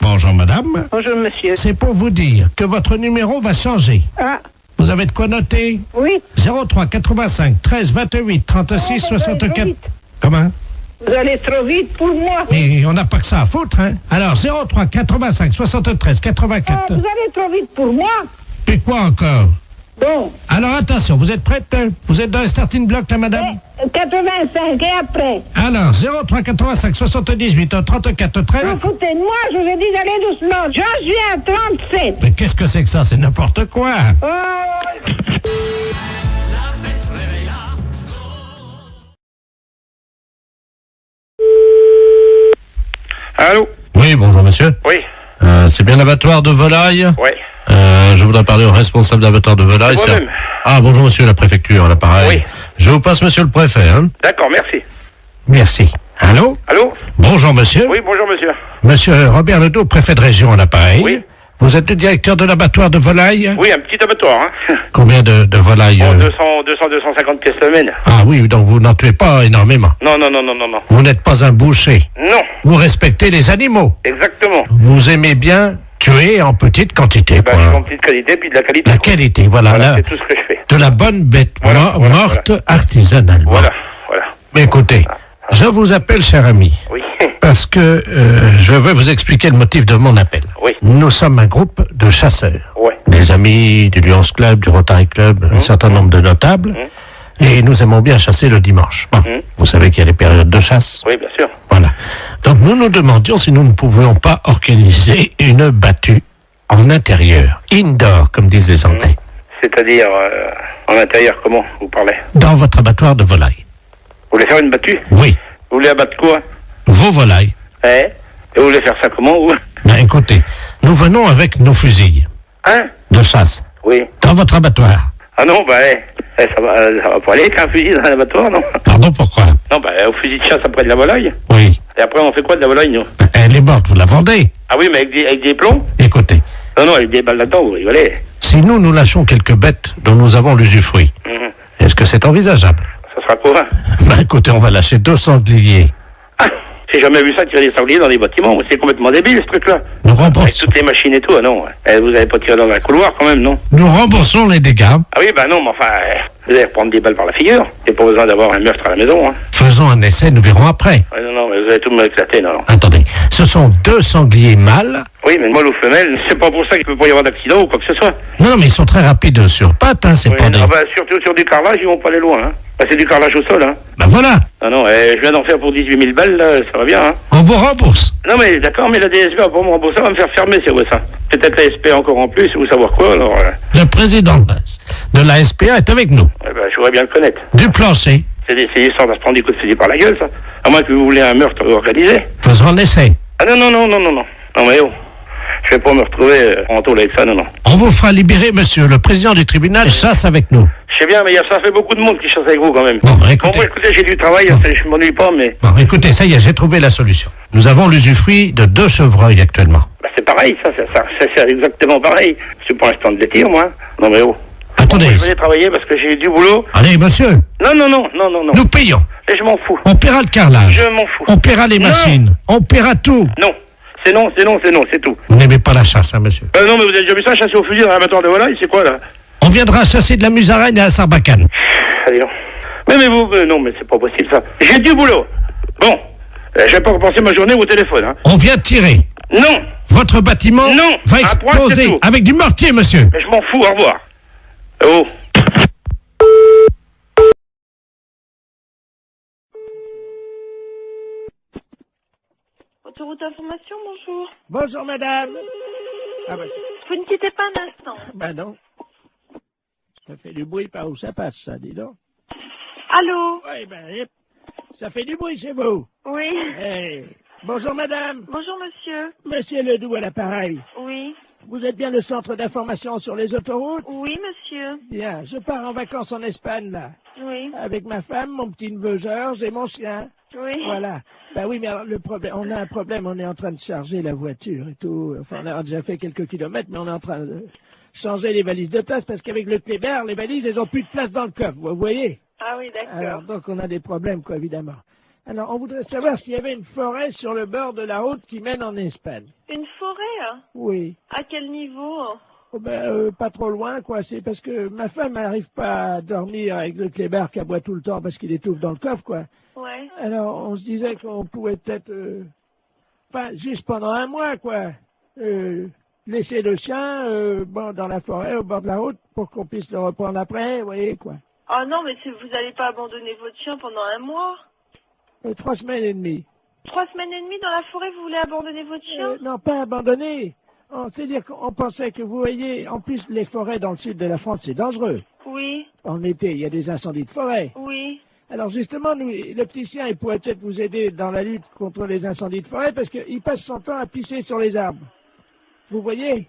Bonjour madame. Bonjour monsieur. C'est pour vous dire que votre numéro va changer. Ah, Vous avez de quoi noter? oui. 03 85 13 28 36 64. Comment? Vous allez trop vite pour moi. Mais on n'a pas que ça à foutre, hein. Alors 03 85 73 84. Ah, vous allez trop vite pour moi. Et quoi encore? Bon. Alors attention, vous êtes prête? Vous êtes dans le starting block là madame? 85 et après. Alors 03 85 78 34 13. Vous foutez de moi, je vous ai dit d'aller doucement. J'en suis à 37. Mais qu'est-ce que c'est que ça? C'est n'importe quoi. Allô? Oui, bonjour monsieur. Oui. C'est bien l'abattoir de volaille? Ouais. Je voudrais parler au responsable d'abattoir de volaille. C'est moi-même. Ah, bonjour monsieur, la préfecture, à l'appareil. Oui. Je vous passe monsieur le préfet, hein. D'accord, merci. Merci. Allô? Allô? Bonjour monsieur. Oui, bonjour monsieur. Monsieur Robert Ledoux, préfet de région, à l'appareil. Oui. Vous êtes le directeur de l'abattoir de volaille? Oui, un petit abattoir, hein. Combien de volailles? 250 pièces semaine. Ah oui, donc vous n'en tuez pas énormément. Non. Vous n'êtes pas un boucher. Non, Vous respectez les animaux. exactement. Vous aimez bien tuer en petite quantité. Bah, point. je suis en petite qualité, puis de la qualité. La quoi. qualité, voilà. Voilà, là, c'est tout ce que je fais. de la bonne bête Voilà, voilà, morte artisanalement. Voilà. Mais écoutez, je vous appelle, cher ami, Oui. parce que je vais vous expliquer le motif de mon appel. Oui. Nous sommes un groupe de chasseurs. Ouais. Des amis du Lions Club, du Rotary Club, un certain nombre de notables. Et nous aimons bien chasser le dimanche. Bon, vous savez qu'il y a les périodes de chasse. Oui, bien sûr. Voilà. Donc nous nous demandions si nous ne pouvions pas organiser une battue en intérieur, indoor, comme disent les Anglais, C'est-à-dire, en intérieur, comment vous parlez? dans votre abattoir de volailles. Vous voulez faire une battue? Oui, Vous voulez abattre quoi? vos volailles. Et vous voulez faire ça comment, vous? Ben, écoutez, nous venons avec nos fusils Hein? de chasse Oui. dans votre abattoir. Ah non, bah, ça va pas aller avec un fusil dans un abattoir, non? Pardon, pourquoi? Non, bah, au fusil de chasse après de la volaille. Oui. Et après, on fait quoi de la volaille, nous? Ben, elle est morte, vous la vendez. Ah oui, mais avec des plombs? Écoutez, Non, avec des balles là-dedans, vous rigolez. si nous lâchons quelques bêtes dont nous avons l'usufruit, est-ce que c'est envisageable? Ça sera quoi? Ben, écoutez, on va lâcher 2 sangliers. Ah, j'ai jamais vu ça, tirer des sangliers dans des bâtiments. C'est complètement débile, ce truc-là. Nous Avec remboursons, toutes les machines et tout, ah non. Vous avez pas tiré dans un couloir, quand même, non? nous remboursons les dégâts. Ah oui, bah non, mais enfin, vous allez reprendre des balles par la figure. Il n'y a pas besoin d'avoir un meurtre à la maison, hein. Faisons un essai, nous verrons après. Ouais, non, mais vous allez tout me éclater, non. Attendez, ce sont 2 sangliers mâles. Oui, mais mâle ou femelle, c'est pas pour ça qu'il peut pas y avoir d'accident ou quoi que ce soit. Non, mais ils sont très rapides sur pattes, hein, c'est Oui, pas des... ah bah, surtout sur du carrelage, ils vont pas aller loin, hein. Bah, c'est du carrelage au sol, hein. Ben voilà, Ah non, je viens d'en faire pour 18 000 balles, là, ça va bien, hein. on vous rembourse. Non, mais d'accord, mais la DSP va pas me rembourser, elle va me faire fermer, c'est vrai, ça. Peut-être la SP encore en plus, ou savoir quoi, alors. Le président de la SPA est avec nous. Ouais, bah, je voudrais bien le connaître. Du plancher, C'est des histoires de se prendre des coups de fusil par la gueule, ça. À moins que vous voulez un meurtre organisé. faisons un essai. Ah non. Non, mais oh. Je vais pas me retrouver en tôle avec ça, non. On vous fera libérer, monsieur. Le président du tribunal chasse avec nous. Je sais bien, mais ça fait beaucoup de monde qui chasse avec vous, quand même. Bon, Bon, écoutez, moi, écoutez, j'ai du travail, je m'ennuie pas, mais... bon, écoutez, ça y est, j'ai trouvé la solution. Nous avons l'usufruit de 2 chevreuils actuellement. Bah, c'est pareil, ça, c'est exactement pareil. C'est pour l'instant de les tirs, moi. Non, mais oh. Attendez. Bon, je vais aller travailler parce que j'ai du boulot. Allez, monsieur, Non. nous payons. Et je m'en fous. On paiera le carrelage. Je m'en fous. On paiera les Non. machines. On paiera tout. Non. C'est tout. Vous n'aimez pas la chasse, hein, monsieur? Non, mais vous avez déjà vu ça, chasser au fusil dans l'abattoir de volaille, c'est quoi, là? On viendra chasser de la musaraigne à la Sarbacane. Allez, non. Mais vous, non, mais c'est pas possible, ça. J'ai du boulot. Bon. Je vais pas repenser ma journée au téléphone, hein. On vient tirer. Non. Votre bâtiment Non. va À point, c'est exploser tout. avec du mortier, monsieur. Mais je m'en fous, au revoir. Oh. Autoroute d'information, bonjour. Bonjour madame. Ah ben, Vous ne quittez pas un instant. ben non. Ça fait du bruit par où ça passe, ça, dis donc. Allô? Oui, ben, yep. Ça fait du bruit chez vous. Oui. Eh, bonjour madame. Bonjour monsieur. Monsieur Ledoux à l'appareil. Oui. Vous êtes bien le centre d'information sur les autoroutes? Oui monsieur. Bien, je pars en vacances en Espagne là. Oui. Avec ma femme, mon petit-neveu Georges et mon chien. Oui. Voilà. Bah oui, mais alors le problème, on a un problème, on est en train de charger la voiture et tout. Enfin, on a déjà fait quelques kilomètres, mais on est en train de changer les valises de place parce qu'avec le Kléber, les valises, elles ont plus de place dans le coffre, vous voyez? Ah oui, d'accord. Alors, donc on a des problèmes, quoi, évidemment. Alors, on voudrait savoir s'il y avait une forêt sur le bord de la route qui mène en Espagne. Une forêt? Oui. À quel niveau? Oh ben, pas trop loin, quoi. C'est parce que ma femme n'arrive pas à dormir avec le Kléber qui aboie tout le temps parce qu'il étouffe dans le coffre, quoi. Ouais. Alors, on se disait qu'on pouvait peut-être, enfin, juste pendant un mois, quoi, laisser le chien, bon, dans la forêt, au bord de la route, pour qu'on puisse le reprendre après, vous voyez, quoi. Ah non, mais vous n'allez pas abandonner votre chien pendant un mois? 3 semaines et demie. 3 semaines et demie dans la forêt, vous voulez abandonner votre chien? Non, pas abandonner. C'est-à-dire qu'on pensait que, vous voyez, en plus, les forêts dans le sud de la France, c'est dangereux. Oui. En été, il y a des incendies de forêt. Oui. Alors justement, nous, le petit chien, il pourrait peut-être vous aider dans la lutte contre les incendies de forêt parce qu'il passe son temps à pisser sur les arbres. Vous voyez?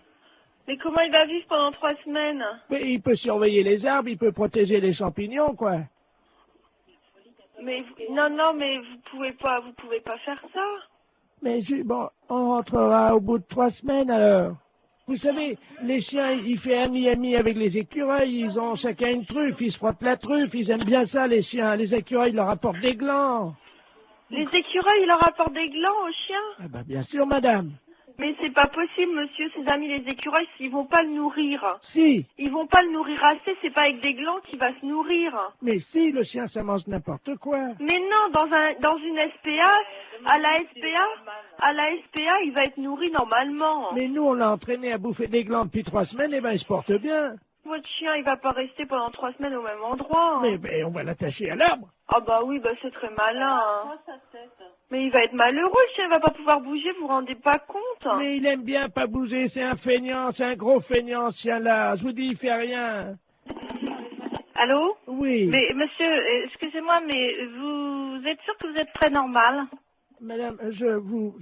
Mais comment il va vivre pendant 3 semaines? Mais il peut surveiller les arbres, il peut protéger les champignons, quoi. Mais non, mais vous pouvez pas faire ça. Mais bon, on rentrera au bout de 3 semaines alors. Vous savez, les chiens, ils font ami avec les écureuils, ils ont chacun une truffe, ils se frottent la truffe, ils aiment bien ça les chiens. Les écureuils leur apportent des glands. Les écureuils, ils leur apportent des glands aux chiens? Ah ben bien sûr, madame. Mais c'est pas possible, monsieur, ses amis les écureuils, ils vont pas le nourrir. Si. Ils vont pas le nourrir assez, c'est pas avec des glands qu'il va se nourrir. Mais si, le chien, ça mange n'importe quoi. Mais non, dans une SPA, à la SPA, il va être nourri normalement. Mais nous, on l'a entraîné à bouffer des glands depuis 3 semaines, et ben il se porte bien. Votre chien, il va pas rester pendant 3 semaines au même endroit. Mais on va l'attacher à l'arbre. Ah bah oui, bah c'est très malin. Hein. Mais il va être malheureux, le chien, il va pas pouvoir bouger, vous vous rendez pas compte? Mais il aime bien pas bouger, c'est un feignant, c'est un gros feignant, ce chien-là. Je vous dis, il fait rien. Allô? Oui. Mais monsieur, excusez-moi, mais vous êtes sûr que vous êtes très normal? Madame, je vous...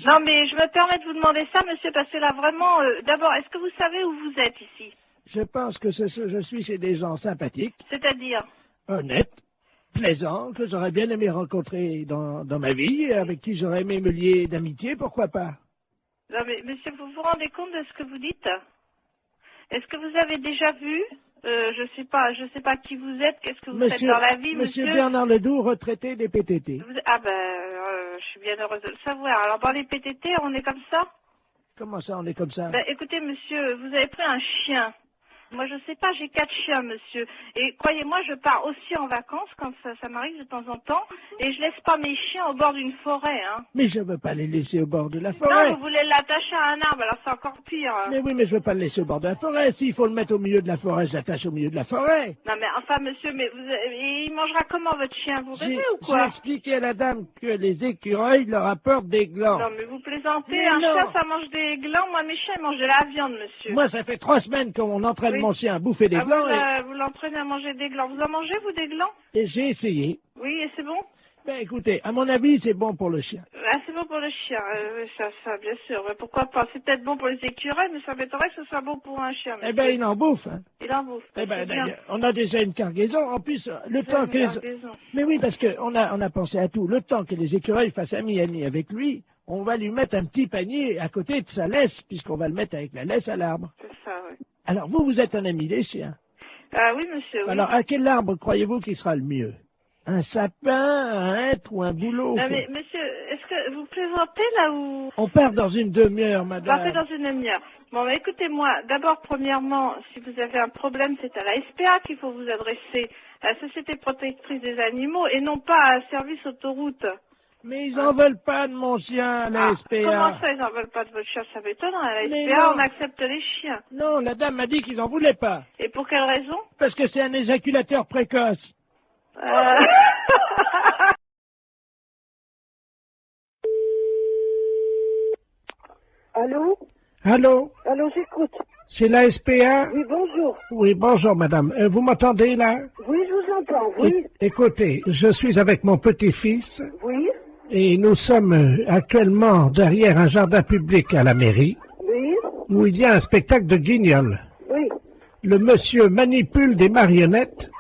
Non, mais je me permets de vous demander ça, monsieur, parce que là, vraiment, d'abord, est-ce que vous savez où vous êtes ici? Je pense que je suis chez des gens sympathiques. C'est-à-dire? Honnêtes, plaisants, que j'aurais bien aimé rencontrer dans ma vie, avec qui j'aurais aimé me lier d'amitié, pourquoi pas? Non, mais monsieur, vous vous rendez compte de ce que vous dites? Est-ce que vous avez déjà vu? Je sais pas qui vous êtes, qu'est-ce que vous faites dans la vie, monsieur? Monsieur Bernard Ledoux, retraité des PTT. Ah ben, je suis bien heureuse de le savoir. Alors, dans les PTT, on est comme ça? Comment ça, on est comme ça? Ben, écoutez, monsieur, vous avez pris un chien. Moi, je sais pas, j'ai 4 chiens, monsieur. Et croyez-moi, je pars aussi en vacances, quand ça m'arrive de temps en temps, et je laisse pas mes chiens au bord d'une forêt, hein. Mais je veux pas les laisser au bord de la forêt. Non, vous voulez l'attacher à un arbre, alors c'est encore pire. Mais oui, mais je veux pas le laisser au bord de la forêt. S'il faut le mettre au milieu de la forêt, je l'attache au milieu de la forêt. Non, mais enfin, monsieur, mais il mangera comment, votre chien? Vous rêvez ou quoi? J'ai expliqué à la dame que les écureuils leur apportent des glands. Non, mais vous plaisantez, un chien, ça mange des glands. Moi, mes chiens, ils mangent de la viande, monsieur. Moi, ça fait 3 semaines qu'on entraîne mon chien à bouffer des glands. Vous l'entraînez à manger des glands. Vous en mangez, vous, des glands? Et j'ai essayé. Oui, et c'est bon? Ben, écoutez, à mon avis, c'est bon pour le chien. Ah, c'est bon pour le chien, ça, bien sûr. Mais pourquoi pas? C'est peut-être bon pour les écureuils, mais ça m'étonnerait que ce soit bon pour un chien. Eh ben, il en bouffe. Hein. Il en bouffe. Eh ben, on a déjà une cargaison. En plus, le temps que... Mais oui, parce qu'on a pensé à tout. Le temps que les écureuils fassent ami avec lui, on va lui mettre un petit panier à côté de sa laisse, puisqu'on va le mettre avec la laisse à l'arbre. C'est ça, oui. Alors, vous êtes un ami des chiens. Ah oui, monsieur, oui. Alors, à quel arbre croyez-vous qu'il sera le mieux? Un sapin, un hêtre ou un bouleau? Non, mais monsieur, est-ce que vous plaisantez là ou... On part dans une demi-heure, madame. Partez dans une demi-heure. Bon, bah, écoutez-moi, d'abord, premièrement, si vous avez un problème, c'est à la SPA qu'il faut vous adresser, à la Société Protectrice des Animaux, et non pas à Service Autoroute. Mais ils en veulent pas de mon chien, la SPA. Comment ça, ils en veulent pas de votre chien? Ça m'étonne, à la SPA, on accepte les chiens. Non, la dame m'a dit qu'ils en voulaient pas. Et pour quelle raison? Parce que c'est un éjaculateur précoce. Allô? Allô? Allô, j'écoute. C'est la SPA? Oui, bonjour. Oui, bonjour, madame. Vous m'entendez, là? Oui, je vous j'entends, oui. Écoutez, je suis avec mon petit-fils Oui, et nous sommes actuellement derrière un jardin public à la mairie oui, où il y a un spectacle de guignol. oui. Le monsieur manipule des marionnettes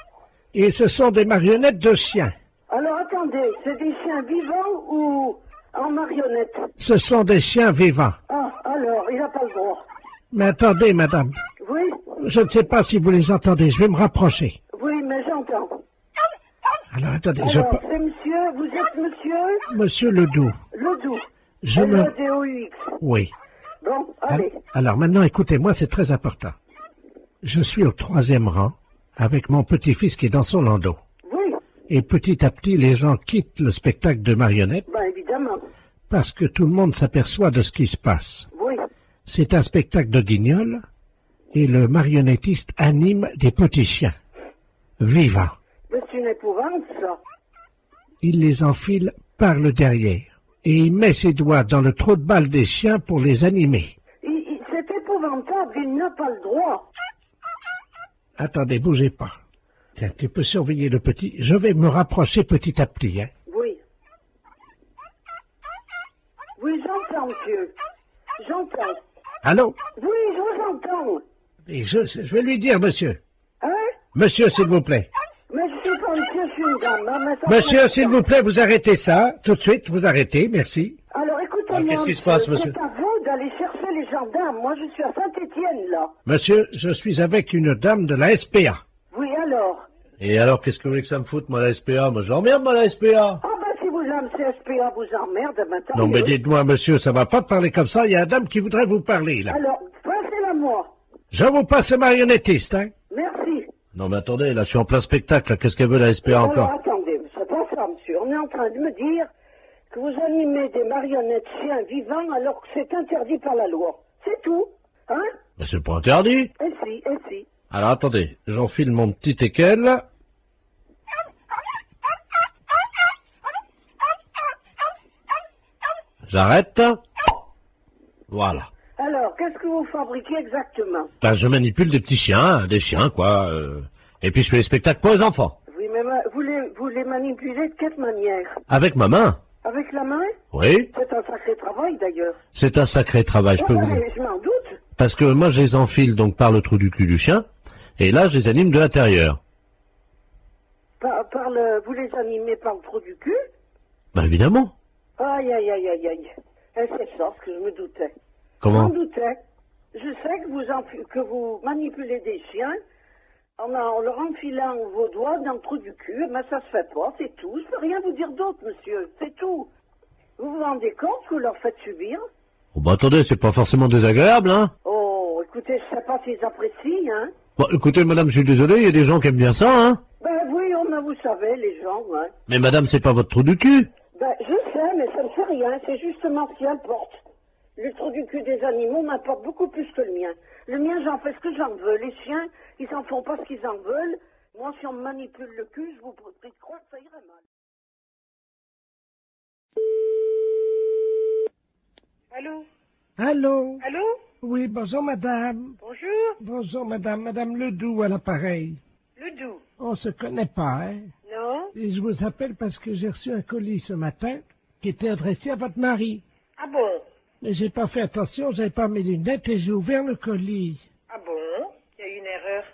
et ce sont des marionnettes de chiens. Alors attendez, c'est des chiens vivants ou en marionnette? Ce sont des chiens vivants. Ah, alors, il n'a pas le droit. Mais attendez, madame, Oui, je ne sais pas si vous les entendez, je vais me rapprocher. oui, mais j'entends. Alors attendez, Alors, c'est monsieur, vous êtes monsieur Monsieur Ledoux, Ledoux. je me... L-E-D-O-U-X. Oui. Bon, allez. Alors maintenant, écoutez-moi, c'est très important. Je suis au 3e rang avec mon petit-fils qui est dans son landau. Oui, Et petit à petit, les gens quittent le spectacle de marionnettes ben évidemment. parce que tout le monde s'aperçoit de ce qui se passe. Oui. C'est un spectacle de guignol et le marionnettiste anime des petits chiens vivants. Mais c'est une épouvante, ça. Il les enfile par le derrière et il met ses doigts dans le trou de balle des chiens pour les animer. C'est épouvantable, il n'a pas le droit. Attendez, bougez pas. Tiens, tu peux surveiller le petit. Je vais me rapprocher petit à petit, hein. Oui. Oui, j'entends, monsieur. J'entends. Allô? Oui, je vous entends. Et je vais lui dire, monsieur. Hein? Monsieur, s'il vous plaît. Mais je suis pas monsieur, je suis une dame. Hein, mais ça Monsieur, fait s'il longtemps. vous plaît, vous arrêtez ça. Tout de suite, vous arrêtez, merci. Alors, écoutez-moi, qu'est-ce qui se passe, monsieur? c'est à vous d'aller chercher les gendarmes. Moi, je suis à Saint-Étienne, là. Monsieur, je suis avec une dame de la SPA. Oui, alors? Et alors, qu'est-ce que vous voulez que ça me foute, moi, la SPA? Moi, j'emmerde, moi, la SPA. Ah, ben, si vous aimez CSPA, vous emmerde, maintenant. Non, mais dites-moi, monsieur, ça va pas parler comme ça. Il y a une dame qui voudrait vous parler, là. Alors, passez-la moi. Je vous passe le marionnettiste, hein. Merci. Non, mais attendez, là, je suis en plein spectacle, là. Qu'est-ce qu'elle veut, la SPA, Alors, encore? attendez, c'est pas ça, monsieur. On est en train de me dire que vous animez des marionnettes chiens vivants alors que c'est interdit par la loi. C'est tout. Hein? Mais c'est pas interdit. Et si. Alors, attendez, j'enfile mon petit teckel. J'arrête. Voilà. Alors, qu'est-ce que vous fabriquez exactement? Ben, je manipule des petits chiens, des chiens, quoi. Et puis je fais les spectacles pour les enfants. Oui, mais vous les manipulez de quelle manière? Avec ma main. Avec la main? Oui. C'est un sacré travail, d'ailleurs. C'est un sacré travail, je peux vous dire. Je m'en doute. Parce que moi, je les enfile donc par le trou du cul du chien. Et là, je les anime de l'intérieur. Vous les animez par le trou du cul? Ben, évidemment. Aïe. Et c'est ça ce que je me doutais. Comment? Je m'en doutais. Je sais que vous manipulez des chiens en leur enfilant vos doigts dans le trou du cul, mais ça se fait pas, c'est tout. Je peux rien vous dire d'autre, monsieur, c'est tout. Vous vous rendez compte que vous leur faites subir? Oh, bah, attendez, c'est pas forcément désagréable, hein. Oh, écoutez, je sais pas s'ils apprécient, hein. Bon, écoutez, madame, je suis désolé, il y a des gens qui aiment bien ça, hein. Ben oui, mais vous savez, les gens, hein. Mais madame, c'est pas votre trou du cul. Ben, je sais, mais ça ne fait rien, c'est justement ce qui importe. Le trou du cul des animaux m'importe beaucoup plus que le mien. Le mien, j'en fais ce que j'en veux. Les chiens, ils s'en font pas ce qu'ils en veulent. Moi, si on me manipule le cul, je vous prie de croire que ça irait mal. Allô? Allô? Allô? Oui, bonjour, madame. Bonjour? Bonjour, madame. Madame Ledoux à l'appareil. Ledoux? On se connaît pas, hein? Non? Et je vous appelle parce que j'ai reçu un colis ce matin qui était adressé à votre mari. Ah bon? Mais j'ai pas fait attention, j'avais pas mes lunettes et j'ai ouvert le colis. Ah bon? Il y a eu une erreur.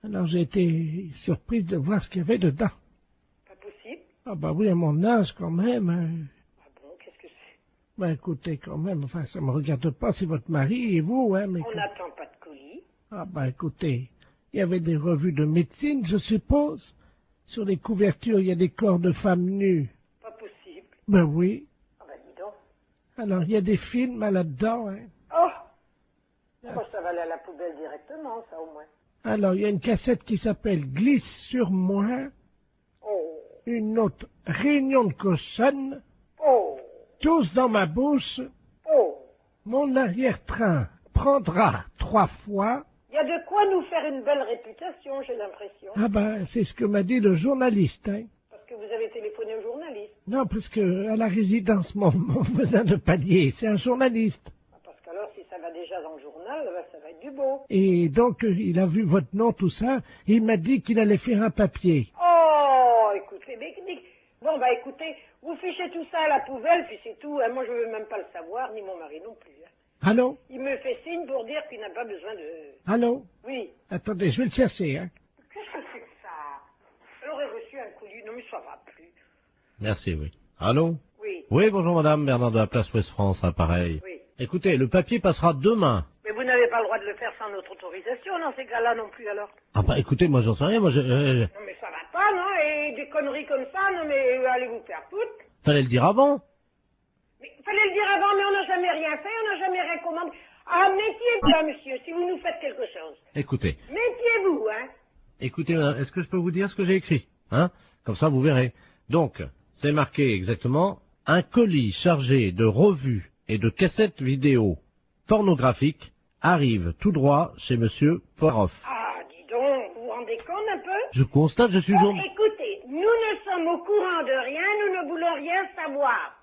Alors j'ai été surprise de voir ce qu'il y avait dedans. Pas possible? Ah bah oui, à mon âge quand même. Hein. Ah bon, qu'est-ce que c'est? Ben écoutez, quand même, enfin ça me regarde pas, c'est votre mari et vous, hein, mais... On n'attend pas de colis. Ah ben écoutez, il y avait des revues de médecine, je suppose. Sur les couvertures, il y a des corps de femmes nues. Pas possible. Ben oui. Ah ben dis donc. Alors il y a des films là-dedans, hein. Oh! Moi, ça va aller à la poubelle directement, ça au moins. Alors il y a une cassette qui s'appelle Glisse sur moi. Oh! Une autre, Réunion de cochonne. Oh! Tous dans ma bouche. Oh! Mon arrière-train prendra 3 fois. Il y a de quoi nous faire une belle réputation, j'ai l'impression. Ah ben, c'est ce que m'a dit le journaliste, hein. Parce que vous avez téléphoné au journaliste. Non, parce que à la résidence, mon voisin de palier, c'est un journaliste. Parce qu'alors, si ça va déjà dans le journal, ben, ça va être du beau. Et donc, il a vu votre nom, tout ça, et il m'a dit qu'il allait faire un papier. Oh! Bon, bah écoutez, vous fichez tout ça à la poubelle, puis c'est tout. Hein. Moi, je veux même pas le savoir, ni mon mari non plus. Hein. Allô? Il me fait signe pour dire qu'il n'a pas besoin de... Allô? Oui. Attendez, je vais le chercher, hein. Qu'est-ce que c'est que ça? Elle aurait reçu un colis. Non, mais ça va plus. Merci, oui. Allô? Oui. Oui, bonjour madame, Bernard de la place Ouest France, appareil. Oui. Écoutez, le papier passera demain. Mais vous n'avez pas le droit de le faire sans notre autorisation, dans ces cas-là non plus, alors. Ah bah écoutez, moi j'en sais rien, moi je... Non, mais ça va pas, non? Et des conneries comme ça, non, mais allez vous faire foutre. Fallait le dire avant. Mais fallait le dire avant, mais on n'a jamais rien fait, on n'a jamais rien commandé. Ah, méfiez-vous, là, monsieur, si vous nous faites quelque chose. Écoutez. Méfiez-vous, hein. Écoutez, madame, est-ce que je peux vous dire ce que j'ai écrit? Hein? Comme ça, vous verrez. Donc, c'est marqué exactement, un colis chargé de revues et de cassettes vidéo pornographiques arrive tout droit chez monsieur Poiroff. Ah, dis donc, vous vous rendez compte un peu? Je constate, je suis Bon, écoutez, nous ne sommes au courant de rien, nous ne voulons rien savoir.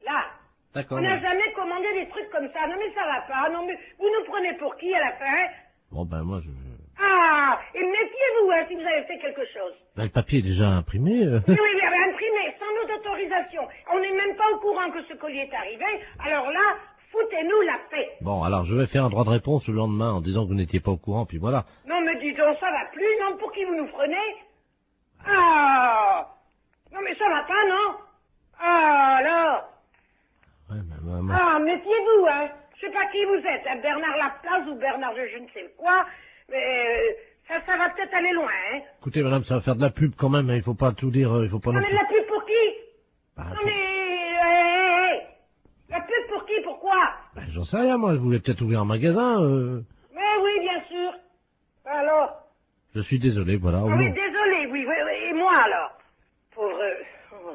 Là. D'accord. On n'a jamais commandé des trucs comme ça. Non, mais ça va pas. Non, mais vous nous prenez pour qui à la fin? Bon, ben moi, je... Ah, et méfiez-vous, hein, si vous avez fait quelque chose. Ben, le papier est déjà imprimé. Oui, oui, mais imprimé, sans notre autorisation. On n'est même pas au courant que ce colis est arrivé. Alors là, foutez-nous la paix. Bon, alors je vais faire un droit de réponse le lendemain en disant que vous n'étiez pas au courant, puis voilà. Non, mais dis donc, ça va plus, non? Pour qui vous nous prenez? Ah! Non, mais ça va pas, non? Ah, alors? Ouais, mais Ah, méfiez-vous, hein. Je sais pas qui vous êtes, hein, Bernard Laplace ou Bernard je ne sais quoi, mais ça va peut-être aller loin, hein. Écoutez, madame, ça va faire de la pub quand même, hein, il faut pas tout dire, il faut pas Non, non mais plus... de la pub pour qui? Bah, Non, mais... La pub pour qui? Pourquoi? Ben, j'en sais rien, moi, je voulais peut-être ouvrir un magasin, Mais oui, bien sûr. Alors? Je suis désolé, voilà. Ah oui, désolé, oui, et moi alors? Pauvre...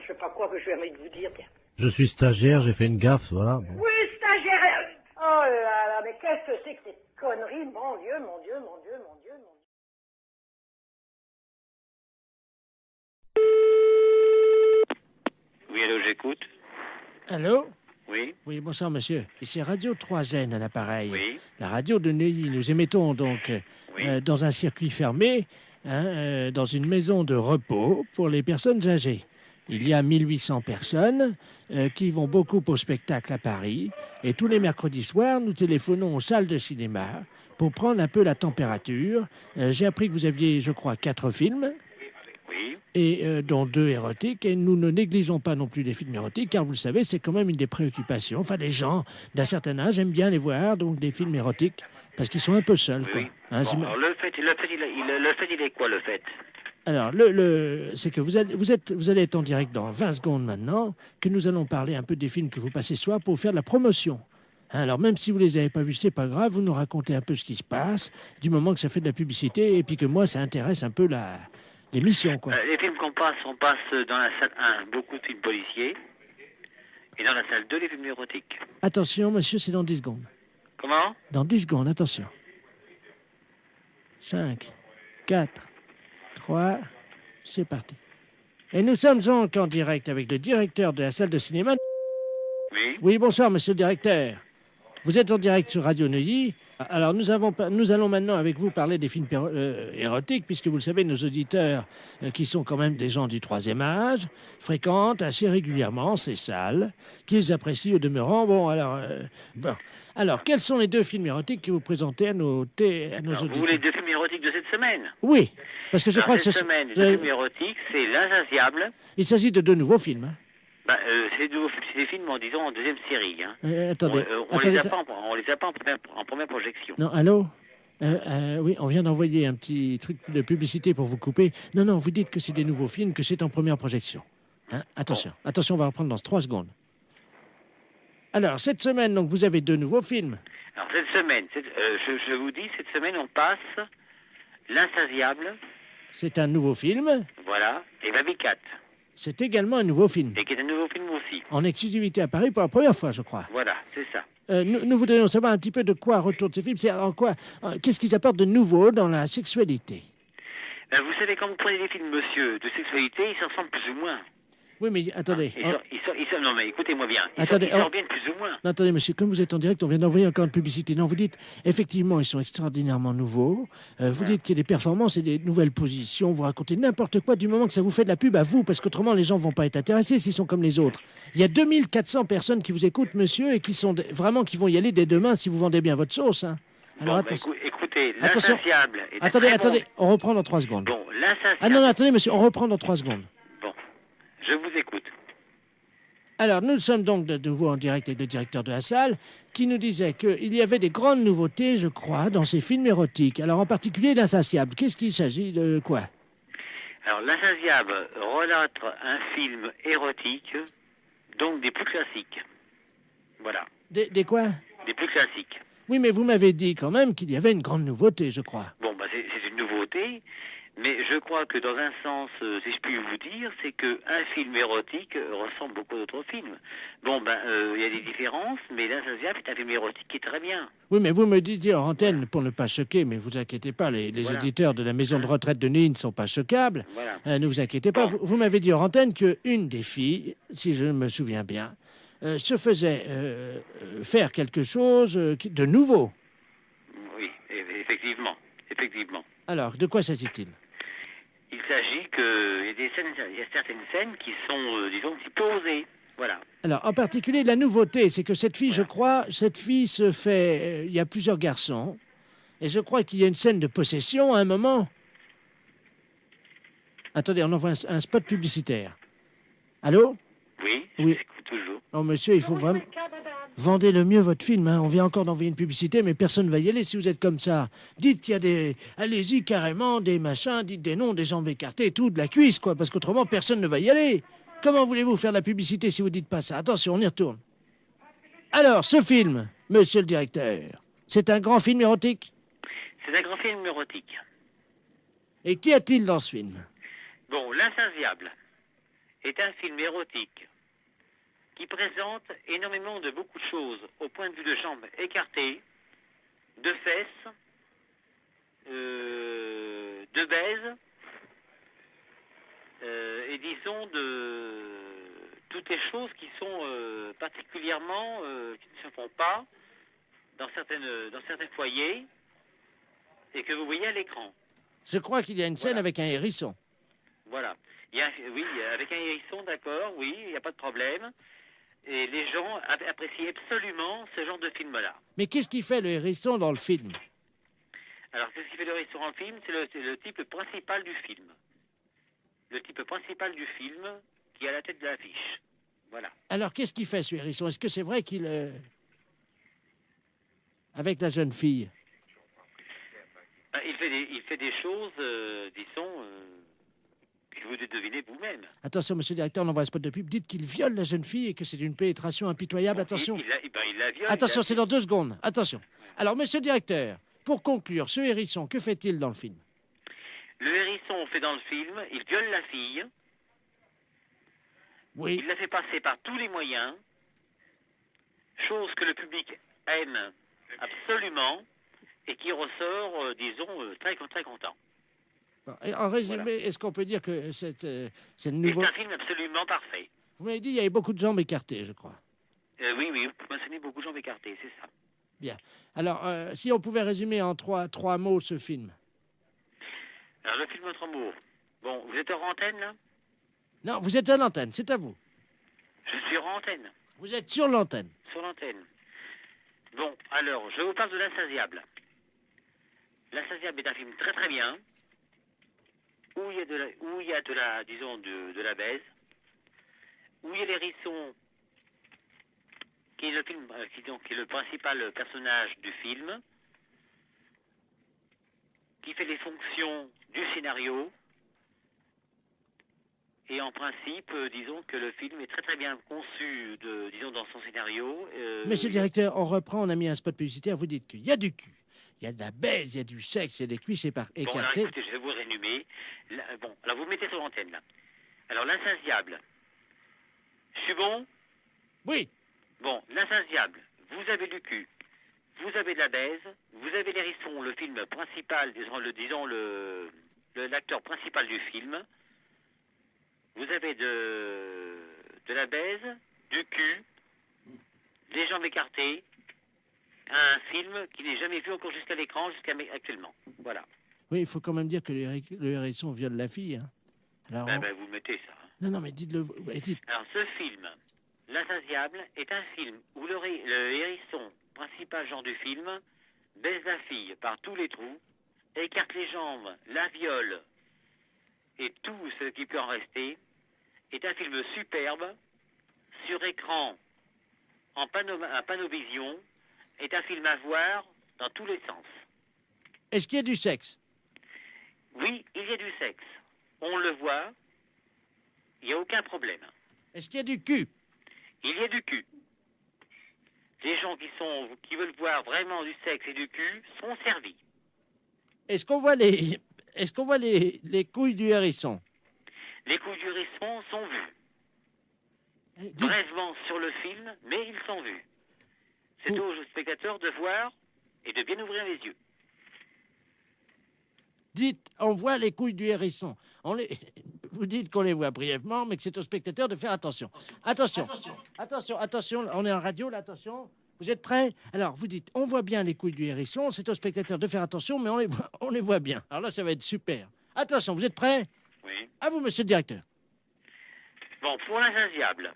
je sais pas quoi que je vais envie de vous dire, tiens. Je suis stagiaire, j'ai fait une gaffe, voilà. Bon. Oui, stagiaire. Oh là là, mais qu'est-ce que c'est que ces conneries? Mon Dieu, mon Dieu, mon Dieu, mon Dieu, mon Dieu. Oui, allô, j'écoute. Allô? Oui. Oui, bonsoir, monsieur. Ici Radio 3N à l'appareil. Oui. La radio de Neuilly. Nous émettons donc dans un circuit fermé, hein, dans une maison de repos pour les personnes âgées. Il y a 1800 personnes qui vont beaucoup au spectacle à Paris. Et tous les mercredis soirs, nous téléphonons aux salles de cinéma pour prendre un peu la température. J'ai appris que vous aviez, je crois, 4 films. Oui. Et dont 2 érotiques. Et nous ne négligeons pas non plus les films érotiques, car vous le savez, c'est quand même une des préoccupations. Enfin, les gens d'un certain âge aiment bien les voir, donc des films érotiques, parce qu'ils sont un peu seuls, quoi. Hein, Bon, alors le fait, il est quoi, le fait? Alors, c'est que vous allez être en direct dans 20 secondes maintenant, que nous allons parler un peu des films que vous passez ce soir pour faire de la promotion. Hein, alors, même si vous les avez pas vus, c'est pas grave, vous nous racontez un peu ce qui se passe, du moment que ça fait de la publicité, et puis que moi, ça intéresse un peu l'émission, quoi. Les films qu'on passe, on passe dans la salle 1, beaucoup de films policiers, et dans la salle 2, les films érotiques. Attention, monsieur, c'est dans 10 secondes. Comment? Dans 10 secondes, attention. 5, 4, 3, c'est parti. Et nous sommes donc en direct avec le directeur de la salle de cinéma. Oui. Oui, bonsoir, monsieur le directeur. Vous êtes en direct sur Radio Neuilly. Alors, nous allons maintenant avec vous parler des films érotiques, puisque vous le savez, nos auditeurs, qui sont quand même des gens du 3e âge, fréquentent assez régulièrement ces salles, qu'ils apprécient au demeurant. Bon, alors, quels sont les 2 films érotiques que vous présentez à nos auditeurs? Vous voulez 2 films érotiques de cette semaine? Oui, parce que je crois que cette semaine, 2 films érotiques, c'est L'Insatiable. Il s'agit de 2 nouveaux films. Hein. C'est des films, disons, en 2e série. Hein. Attendez. On les a pas en première projection. Non, allô? Oui, on vient d'envoyer un petit truc de publicité pour vous couper. Non, vous dites que c'est des nouveaux films, que c'est en première projection. Hein? Attention, attention, on va reprendre dans 3 secondes. Alors, cette semaine, donc, vous avez 2 nouveaux films. Alors, cette semaine, je vous dis, cette semaine, on passe L'Insatiable. C'est un nouveau film. Voilà, et Baby-Cat. C'est également un nouveau film. Et qui est un nouveau film aussi. En exclusivité à Paris pour la première fois, je crois. Voilà, c'est ça. Nous voudrions savoir un petit peu de quoi retournent ces films. C'est en quoi, qu'est-ce qu'ils apportent de nouveau dans la sexualité? Vous savez, quand vous prenez des films, monsieur, de sexualité, ils s'en ressemblent plus ou moins. Oui, mais attendez. Non, mais écoutez-moi bien. Attendez, Ils reviennent plus ou moins. Non, attendez, monsieur, comme vous êtes en direct, on vient d'envoyer encore une publicité. Non, vous dites, effectivement, ils sont extraordinairement nouveaux. Vous dites qu'il y a des performances et des nouvelles positions. Vous racontez n'importe quoi du moment que ça vous fait de la pub à vous, parce qu'autrement, les gens vont pas être intéressés s'ils sont comme les autres. Il y a 2400 personnes qui vous écoutent, monsieur, et qui sont vraiment qui vont y aller dès demain si vous vendez bien votre sauce. Hein. Alors, bon, attention. Écoutez, l'insatiable. Attendez, on reprend dans 3 secondes. Bon, l'insatiable. Ah non, attendez, monsieur, on reprend dans 3 secondes. Bon, je vous écoute. Alors, nous sommes donc de nouveau en direct avec le directeur de la salle, qui nous disait qu'il y avait des grandes nouveautés, je crois, dans ces films érotiques. Alors, en particulier, l'Insatiable. Qu'est-ce qu'il s'agit de quoi? Alors, l'Insatiable relate un film érotique, donc des plus classiques. Voilà. Des quoi? Des plus classiques. Oui, mais vous m'avez dit quand même qu'il y avait une grande nouveauté, je crois. Bon, bah c'est une nouveauté, mais je crois que dans un sens, si je puis vous dire, c'est qu'un film érotique ressemble beaucoup à d'autres films. Bon, il y a des différences, mais l'Insatiable est un film érotique qui est très bien. Oui, mais vous me disiez en antenne, pour ne pas choquer, mais vous inquiétez pas, les auditeurs de la maison de retraite de Neuilly ne sont pas choquables. Voilà. Ne vous inquiétez pas. Vous m'avez dit en antenne qu'une des filles, si je me souviens bien, se faisait faire quelque chose de nouveau. Oui, effectivement. Alors, de quoi s'agit-il? Il s'agit qu'il y a certaines scènes qui sont, disons, un petit peu osées. Voilà. Alors, en particulier, la nouveauté, c'est que cette fille, je crois, se fait... il y a plusieurs garçons, et je crois qu'il y a une scène de possession à un moment. Attendez, on envoie un spot publicitaire. Allô? Oui, je vous écoute toujours. Non, monsieur, il faut vraiment... Vendez le mieux votre film. Hein. On vient encore d'envoyer une publicité, mais personne ne va y aller si vous êtes comme ça. Dites qu'il y a des... Allez-y carrément, des machins, dites des noms, des jambes écartées, tout, de la cuisse, quoi, parce qu'autrement, personne ne va y aller. Comment voulez-vous faire de la publicité si vous dites pas ça? Attention, on y retourne. Alors, ce film, monsieur le directeur, c'est un grand film érotique? C'est un grand film érotique. Et qu'y a-t-il dans ce film? Bon, L'Insatiable est un film érotique qui présente énormément de beaucoup de choses au point de vue de jambes écartées, de fesses, de baises, et disons de toutes les choses qui sont particulièrement, qui ne se font pas dans certains foyers et que vous voyez à l'écran. Je crois qu'il y a une scène avec un hérisson. Voilà. Oui, avec un hérisson, d'accord, oui, il n'y a pas de problème. Et les gens apprécient absolument ce genre de film-là. Mais qu'est-ce qui fait le hérisson dans le film? Alors, qu'est-ce qui fait le hérisson dans le film? C'est le type principal du film. Le type principal du film qui est à la tête de l'affiche. Voilà. Alors, qu'est-ce qu'il fait, ce hérisson? Est-ce que c'est vrai qu'il... Avec la jeune fille? Il fait des choses, disons... que vous devinez vous-même. Attention, monsieur le directeur, on envoie un spot de pub. Dites qu'il viole la jeune fille et que c'est d'une pénétration impitoyable. Attention. Il la viole. Attention, c'est dans 2 secondes. Attention. Alors, monsieur le directeur, pour conclure, ce hérisson, que fait-il dans le film? Le hérisson fait dans le film, il viole la fille. Oui. Il la fait passer par tous les moyens. Chose que le public aime absolument et qui ressort, disons, très content. En résumé, voilà. Est-ce qu'on peut dire que c'est nouveau... C'est un film absolument parfait. Vous m'avez dit qu'il y avait beaucoup de jambes écartées, je crois. Oui, vous mentionnez beaucoup de jambes écartées, c'est ça. Bien. Alors, si on pouvait résumer en trois mots ce film. Alors, le film en 3 mots. Bon, vous êtes en antenne, là? Non, vous êtes à l'antenne, c'est à vous. Je suis en antenne. Vous êtes sur l'antenne. Sur l'antenne. Bon, alors, je vous parle de L'Insatiable. L'Insatiable est un film très très bien. Où il y a de la baise, où il y a l'hérisson, qui est le principal personnage du film, qui fait les fonctions du scénario, et en principe, disons que le film est très très bien conçu, dans son scénario. Monsieur le directeur, on reprend, on a mis un spot publicitaire, vous dites qu'il y a du cul. Il y a de la baise, il y a du sexe, il y a des cuisses écartées. Bon, alors écoutez, je vais vous résumer. Alors vous mettez sur l'antenne, là. Alors, L'Insatiable. Je suis bon? Oui. Bon, L'Insatiable. Vous avez du cul. Vous avez de la baise. Vous avez l'hérisson, le film principal, l'acteur principal du film. vous avez de la baise, du cul, des jambes écartées, un film qui n'est jamais vu encore jusqu'à l'écran, jusqu'à actuellement. Voilà. Oui, il faut quand même dire que le hérisson viole la fille. Hein. Alors, vous le mettez, ça. Hein. Non, mais dites-le. Dites... Alors, ce film, L'Insatiable, est un film où le hérisson, principal genre du film, baise la fille par tous les trous, écarte les jambes, la viole, et tout ce qui peut en rester, est un film superbe, sur écran, en panovision, est un film à voir dans tous les sens. Est-ce qu'il y a du sexe? Oui, il y a du sexe. On le voit, il n'y a aucun problème. Est-ce qu'il y a du cul? Il y a du cul. Les gens qui veulent voir vraiment du sexe et du cul sont servis. Est-ce qu'on voit les couilles du hérisson? Les couilles du hérisson sont vues. Brèvement sur le film, mais ils sont vus. C'est aux spectateurs de voir et de bien ouvrir les yeux. Dites, on voit les couilles du hérisson. Vous dites qu'on les voit brièvement, mais que c'est aux spectateurs de faire attention. Attention, on est en radio, là, attention. Vous êtes prêts? Alors, vous dites, on voit bien les couilles du hérisson, c'est aux spectateurs de faire attention, mais on les voit bien. Alors là, ça va être super. Attention, vous êtes prêts? Oui. À vous, monsieur le directeur. Bon, pour L'Insatiable,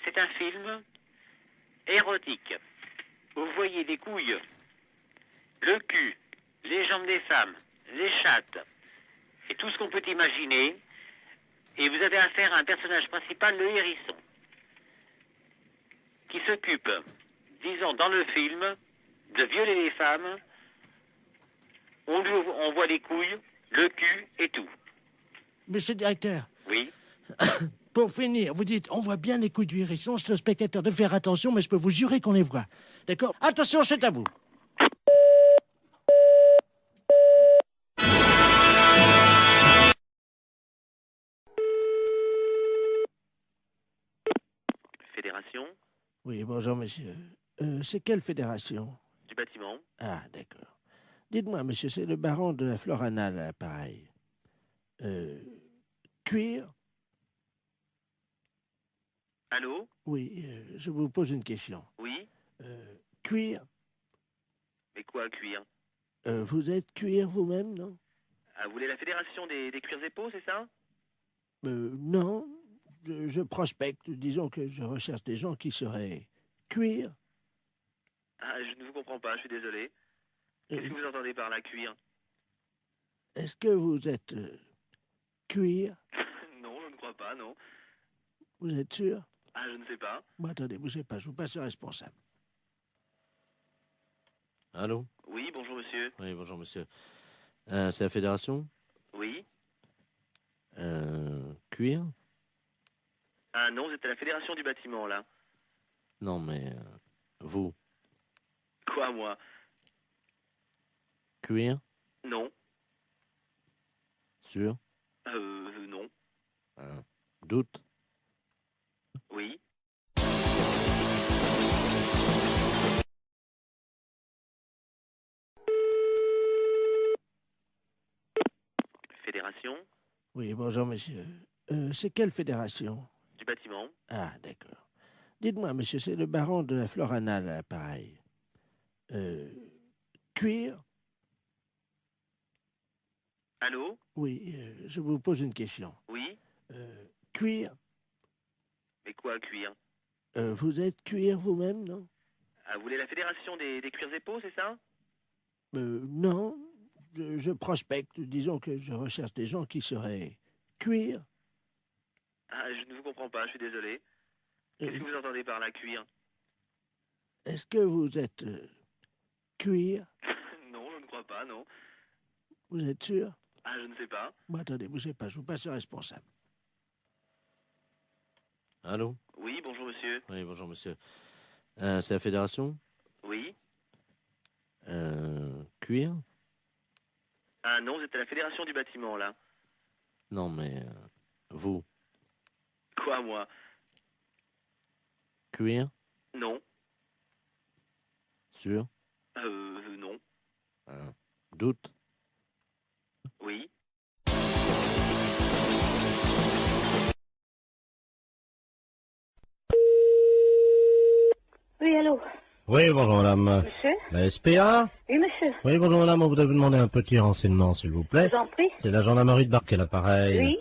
c'est un film érotique. Vous voyez les couilles, le cul, les jambes des femmes, les chattes, et tout ce qu'on peut imaginer. Et vous avez affaire à un personnage principal, le hérisson, qui s'occupe, disons, dans le film, de violer les femmes. On voit les couilles, le cul et tout. Monsieur le directeur. Oui. Pour finir, vous dites, on voit bien les couilles du hérisson, c'est au spectateur de faire attention, mais je peux vous jurer qu'on les voit. D'accord? Attention, c'est à vous. Fédération? Oui, bonjour, monsieur. C'est quelle fédération? Du bâtiment. Ah, d'accord. Dites-moi, monsieur, c'est le baron de la Florana, à l'appareil. Cuir? Allô? Oui, je vous pose une question. Oui? Cuir? Mais quoi, cuir? Vous êtes cuir vous-même, non? Ah, vous voulez la fédération des cuirs épaux, c'est ça? Non. Je prospecte. Disons que je recherche des gens qui seraient cuir. Ah, je ne vous comprends pas, je suis désolé. Qu'est-ce que vous entendez par la cuir? Est-ce que vous êtes cuir? Non, je ne crois pas, non. Vous êtes sûr? Ah, je ne sais pas. Bon, attendez, bougez pas, je vous passe le responsable. Allô? Oui, bonjour monsieur. Oui, bonjour monsieur. C'est la fédération? Oui. Cuir? Ah non, vous êtes à la fédération du bâtiment, là. Non, mais vous? Quoi, moi? Cuir? Non. Sûr? Non. Doute? Oui. Fédération? Oui, bonjour, monsieur. C'est quelle fédération? Du bâtiment. Ah, d'accord. Dites-moi, monsieur, c'est le baron de la Florana, à l'appareil. Cuir? Allô? Oui, je vous pose une question. Oui? Cuir? Mais quoi, cuir? Vous êtes cuir vous-même, non? Ah, vous voulez la fédération des cuirs épaux, c'est ça? Non. Je prospecte. Disons que je recherche des gens qui seraient cuir. Ah, je ne vous comprends pas, je suis désolé. Qu'est-ce que vous entendez par la cuir? Est-ce que vous êtes cuir? Non, je ne crois pas, non. Vous êtes sûr? Ah, je ne sais pas. Bon, attendez, bougez pas, je vous passe le responsable. Allô? Oui, bonjour monsieur. Oui, bonjour monsieur. C'est la fédération? Oui. Cuir? Ah non, vous êtes à la fédération du bâtiment, là. Non, mais vous? Quoi, moi? Cuir? Non. Sûr? Non. Doute? Oui. Oui, bonjour madame. Monsieur? La SPA? Oui, monsieur. Oui, bonjour madame, on voudrait vous demander un petit renseignement, s'il vous plaît. Je vous en prie. C'est la gendarmerie de Barque, l'appareil. Oui.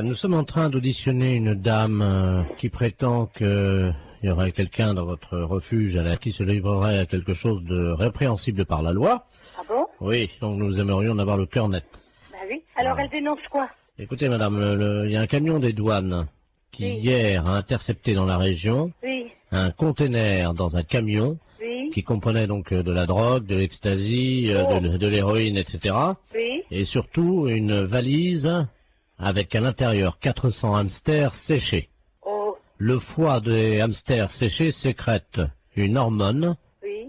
Nous sommes en train d'auditionner une dame qui prétend qu'il y aurait quelqu'un dans votre refuge qui se livrerait à quelque chose de répréhensible par la loi. Ah bon? Oui, donc nous aimerions en avoir le cœur net. Bah oui. Alors elle dénonce quoi? Écoutez madame, il y a un camion des douanes qui hier a intercepté dans la région un conteneur dans un camion qui comprenait donc de la drogue, de l'ecstasy, de l'héroïne, etc. Et surtout une valise avec à l'intérieur 400 hamsters séchés. Le foie des hamsters séchés sécrète une hormone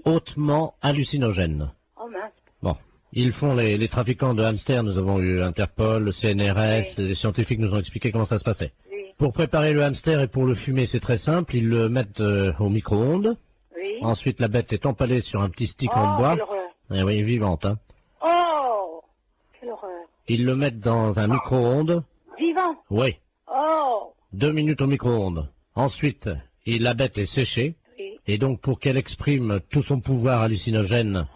hautement hallucinogène. Oh mince. Bon, ils font les trafiquants de hamsters, nous avons eu Interpol, le CNRS, les scientifiques nous ont expliqué comment ça se passait. Pour préparer le hamster et pour le fumer, c'est très simple, ils le mettent au micro-ondes. Ensuite, la bête est empalée sur un petit stick en bois. Eh oui, vivante, hein. Oh, quelle horreur. Ils le mettent dans un micro-ondes. Vivant? Oui. Oh. 2 minutes au micro-ondes. Ensuite, la bête est séchée. Et donc, pour qu'elle exprime tout son pouvoir hallucinogène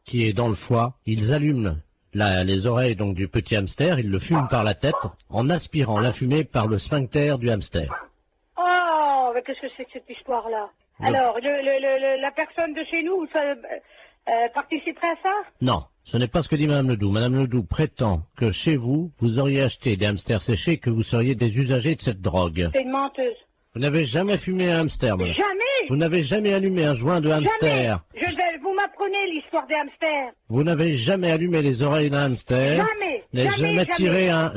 qui est dans le foie, ils allument les oreilles donc du petit hamster, ils le fument par la tête en aspirant la fumée par le sphincter du hamster. Oh, mais qu'est-ce que c'est que cette histoire-là? Alors, la personne de chez nous participerait à ça? Non, ce n'est pas ce que dit Madame Ledoux. Madame Ledoux prétend que chez vous, vous auriez acheté des hamsters séchés, que vous seriez des usagers de cette drogue. C'est une menteuse. Vous n'avez jamais fumé un hamster, madame. Jamais. Vous n'avez jamais allumé un joint de hamster. Jamais. Vous m'apprenez l'histoire des hamsters. Vous n'avez jamais allumé les oreilles d'un hamster. Jamais. Jamais tiré un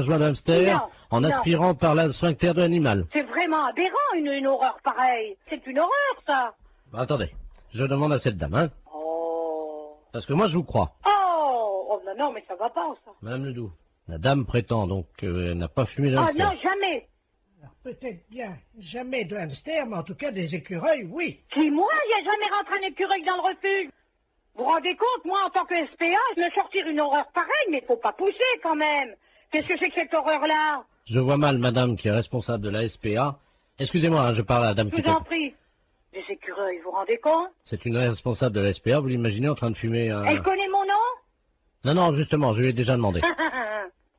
joint de hamster en aspirant par le sphincter de l'animal. C'est vraiment aberrant, une horreur pareille. C'est une horreur, ça. Bah, attendez, je demande à cette dame, hein. Oh. Parce que moi, je vous crois. Oh, non, mais ça va pas, ça. Madame Ledoux, la dame prétend donc qu'elle n'a pas fumé de hamster. Ah non, jamais. Alors, peut-être bien jamais de hamster, mais en tout cas des écureuils, oui. Qui, moi, il n'y a jamais rentré un écureuil dans le refuge. Vous vous rendez compte, moi, en tant que SPA, je me sortir une horreur pareille, mais faut pas pousser, quand même. Qu'est-ce que c'est que cette horreur-là? Je vois mal madame qui est responsable de la SPA. Excusez-moi, hein, je parle à la dame qui... Je vous en prie. Des écureuils, vous vous rendez compte? C'est une responsable de la SPA, vous l'imaginez en train de fumer un... Elle connaît mon nom? Non, justement, je lui ai déjà demandé.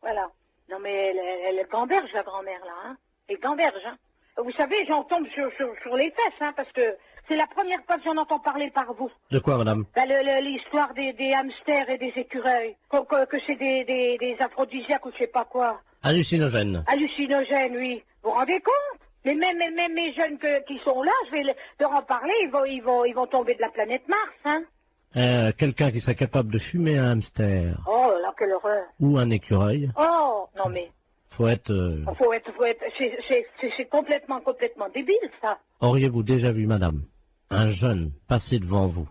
Voilà. Non, mais elle gamberge, la grand-mère, là, hein. Elle gamberge, hein. Vous savez, j'en tombe sur les fesses, hein, parce que c'est la première fois que j'en entends parler par vous. De quoi, madame? Bah, l'histoire des hamsters et des écureuils. Que c'est des aphrodisiaques ou je sais pas quoi. Hallucinogène. Hallucinogène, oui. Vous vous rendez compte? Mais même mes jeunes qui sont là, je vais leur en parler, ils vont tomber de la planète Mars, hein. Quelqu'un qui serait capable de fumer un hamster. Oh là, quelle horreur. Ou un écureuil. Oh, non mais... Faut être... C'est complètement débile, ça. Auriez-vous déjà vu, madame, un jeune passer devant vous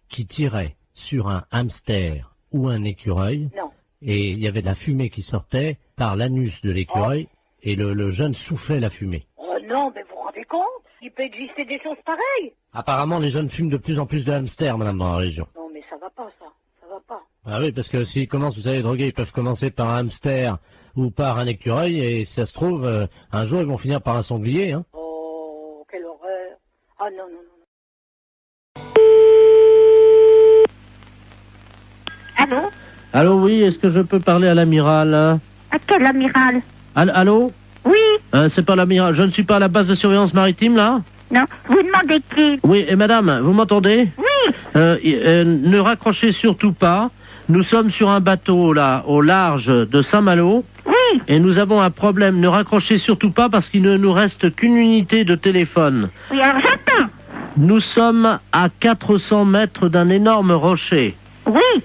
qui tirait sur un hamster ou un écureuil? Non. Et il y avait de la fumée qui sortait par l'anus de l'écureuil et le jeune soufflait la fumée. Oh non, mais vous vous rendez compte? Il peut exister des choses pareilles. Apparemment, les jeunes fument de plus en plus de hamsters, madame, dans la région. Non, mais ça va pas, ça. Ça va pas. Ah oui, parce que s'ils commencent, vous savez, droguer, ils peuvent commencer par un hamster ou par un écureuil, et si ça se trouve, un jour, ils vont finir par un sanglier, hein. Oh, quelle horreur. Ah non. Allô? Allô, oui, est-ce que je peux parler à l'amiral? À quel amiral? Allô? Oui. C'est pas l'amiral, je ne suis pas à la base de surveillance maritime, là? Non, vous demandez qui? Oui, et madame, vous m'entendez? Oui. Ne raccrochez surtout pas. Nous sommes sur un bateau, là, au large de Saint-Malo. Oui. Et nous avons un problème. Ne raccrochez surtout pas parce qu'il ne nous reste qu'une unité de téléphone. Oui, alors j'attends. Nous sommes à 400 mètres d'un énorme rocher. Oui.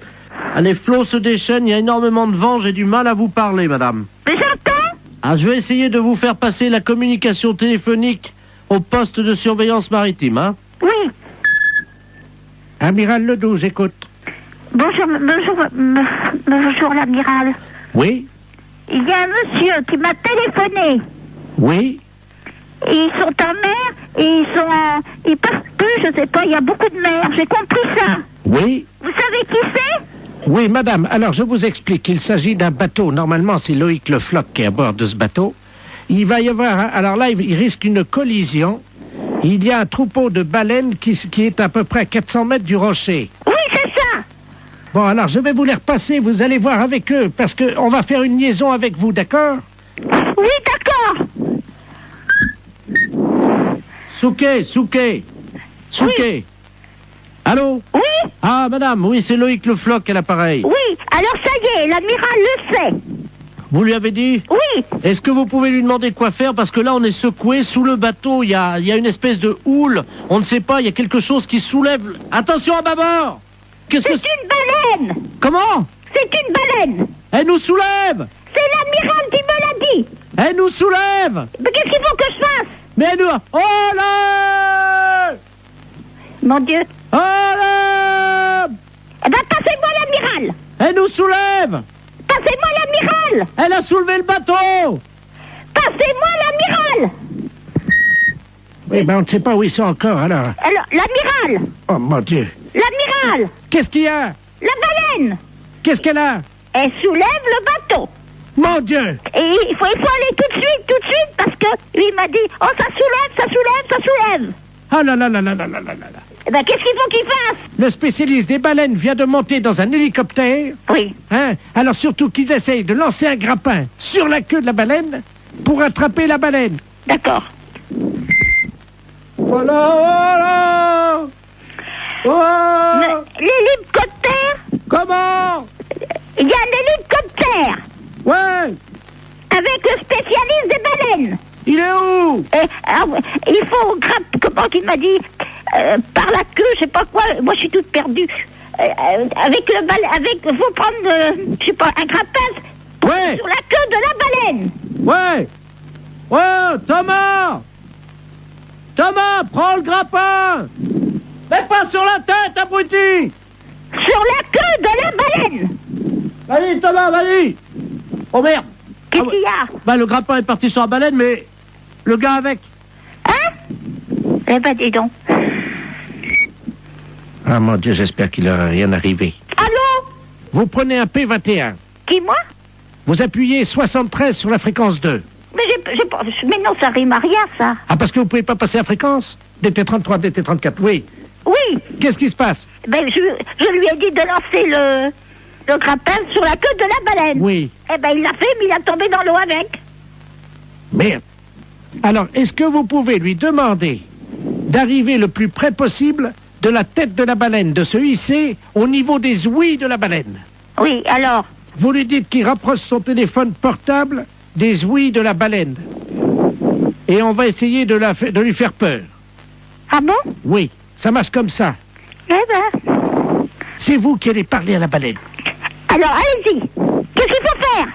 Les flots se déchaînent, il y a énormément de vent, j'ai du mal à vous parler, madame. Mais j'entends. Ah, je vais essayer de vous faire passer la communication téléphonique au poste de surveillance maritime, hein? Oui. Amiral Ledoux, j'écoute. Bonjour l'amiral. Oui. Il y a un monsieur qui m'a téléphoné. Oui. Ils sont en mer et ils peuvent plus, je sais pas, il y a beaucoup de mer, j'ai compris ça. Oui. Vous savez qui c'est? Oui, madame, alors je vous explique. Il s'agit d'un bateau. Normalement, c'est Loïc Le Floch qui est à bord de ce bateau. Il va y avoir... Alors là, il risque une collision. Il y a un troupeau de baleines qui est à peu près à 400 mètres du rocher. Oui, c'est ça. Bon, alors je vais vous les repasser, vous allez voir avec eux, parce qu'on va faire une liaison avec vous, d'accord? Oui, d'accord. Souquet. Oui. Allô? Oui. Ah, madame, oui, c'est Loïc Le Floch à l'appareil. Oui, alors ça y est, l'amiral le sait. Vous lui avez dit? Oui. Est-ce que vous pouvez lui demander quoi faire? Parce que là, on est secoué sous le bateau. Il y a une espèce de houle. On ne sait pas, il y a quelque chose qui soulève. Attention à bâbord! C'est une baleine. Comment? C'est une baleine. Elle nous soulève! C'est l'amiral qui me l'a dit. Elle nous soulève! Mais qu'est-ce qu'il faut que je fasse? Mais elle nous... Oh là! Mon Dieu. Oh là! Eh ben, passez-moi l'amiral. Elle nous soulève! Passez-moi l'amiral. Elle a soulevé le bateau! Passez-moi l'amiral. Oui, ben on ne sait pas où ils sont encore, alors. Alors, l'amiral. Oh, mon Dieu. L'amiral. Qu'est-ce qu'il y a? La baleine. Qu'est-ce qu'elle a? Elle soulève le bateau. Mon Dieu! Et il faut aller tout de suite, parce que lui m'a dit, oh, ça soulève. Ah là là là là là là là là. Eh ben, qu'est-ce qu'il faut qu'il fasse? Le spécialiste des baleines vient de monter dans un hélicoptère. Oui. Hein? Alors surtout qu'ils essayent de lancer un grappin sur la queue de la baleine pour attraper la baleine. D'accord. Voilà! Oh! L'hélicoptère? Comment? Il y a un hélicoptère. Ouais! Avec le spécialiste des baleines. Il est où? Il faut comment qu'il m'a dit, par la queue, je sais pas quoi, moi je suis toute perdue. Avec le baleine, faut prendre, je sais pas, un grappin sur la queue de la baleine. Ouais! Oh, Thomas! Thomas, prends le grappin! Mais pas sur la tête, abruti! Sur la queue de la baleine! Vas-y, Thomas, vas-y! Oh merde! Qu'est-ce qu'il y a? Bah, le grappin est parti sur la baleine, mais le gars avec. Hein? Eh ben, dis donc. Ah, mon Dieu, j'espère qu'il n'a rien arrivé. Allô? Vous prenez un P21. Qui, moi? Vous appuyez 73 sur la fréquence 2. Mais non, ça rime à rien, ça. Ah, parce que vous pouvez pas passer la fréquence? DT33, DT34, oui. Oui. Qu'est-ce qui se passe? Ben, je lui ai dit de lancer le grappin sur la queue de la baleine. Oui. Eh ben, il l'a fait, mais il a tombé dans l'eau avec. Merde. Alors, est-ce que vous pouvez lui demander d'arriver le plus près possible de la tête de la baleine, de se hisser au niveau des ouïes de la baleine? Oui, alors? Vous lui dites qu'il rapproche son téléphone portable des ouïes de la baleine. Et on va essayer de lui faire peur. Ah bon? Oui, ça marche comme ça. Eh ben... C'est vous qui allez parler à la baleine. Alors, allez-y. Qu'est-ce qu'il faut faire?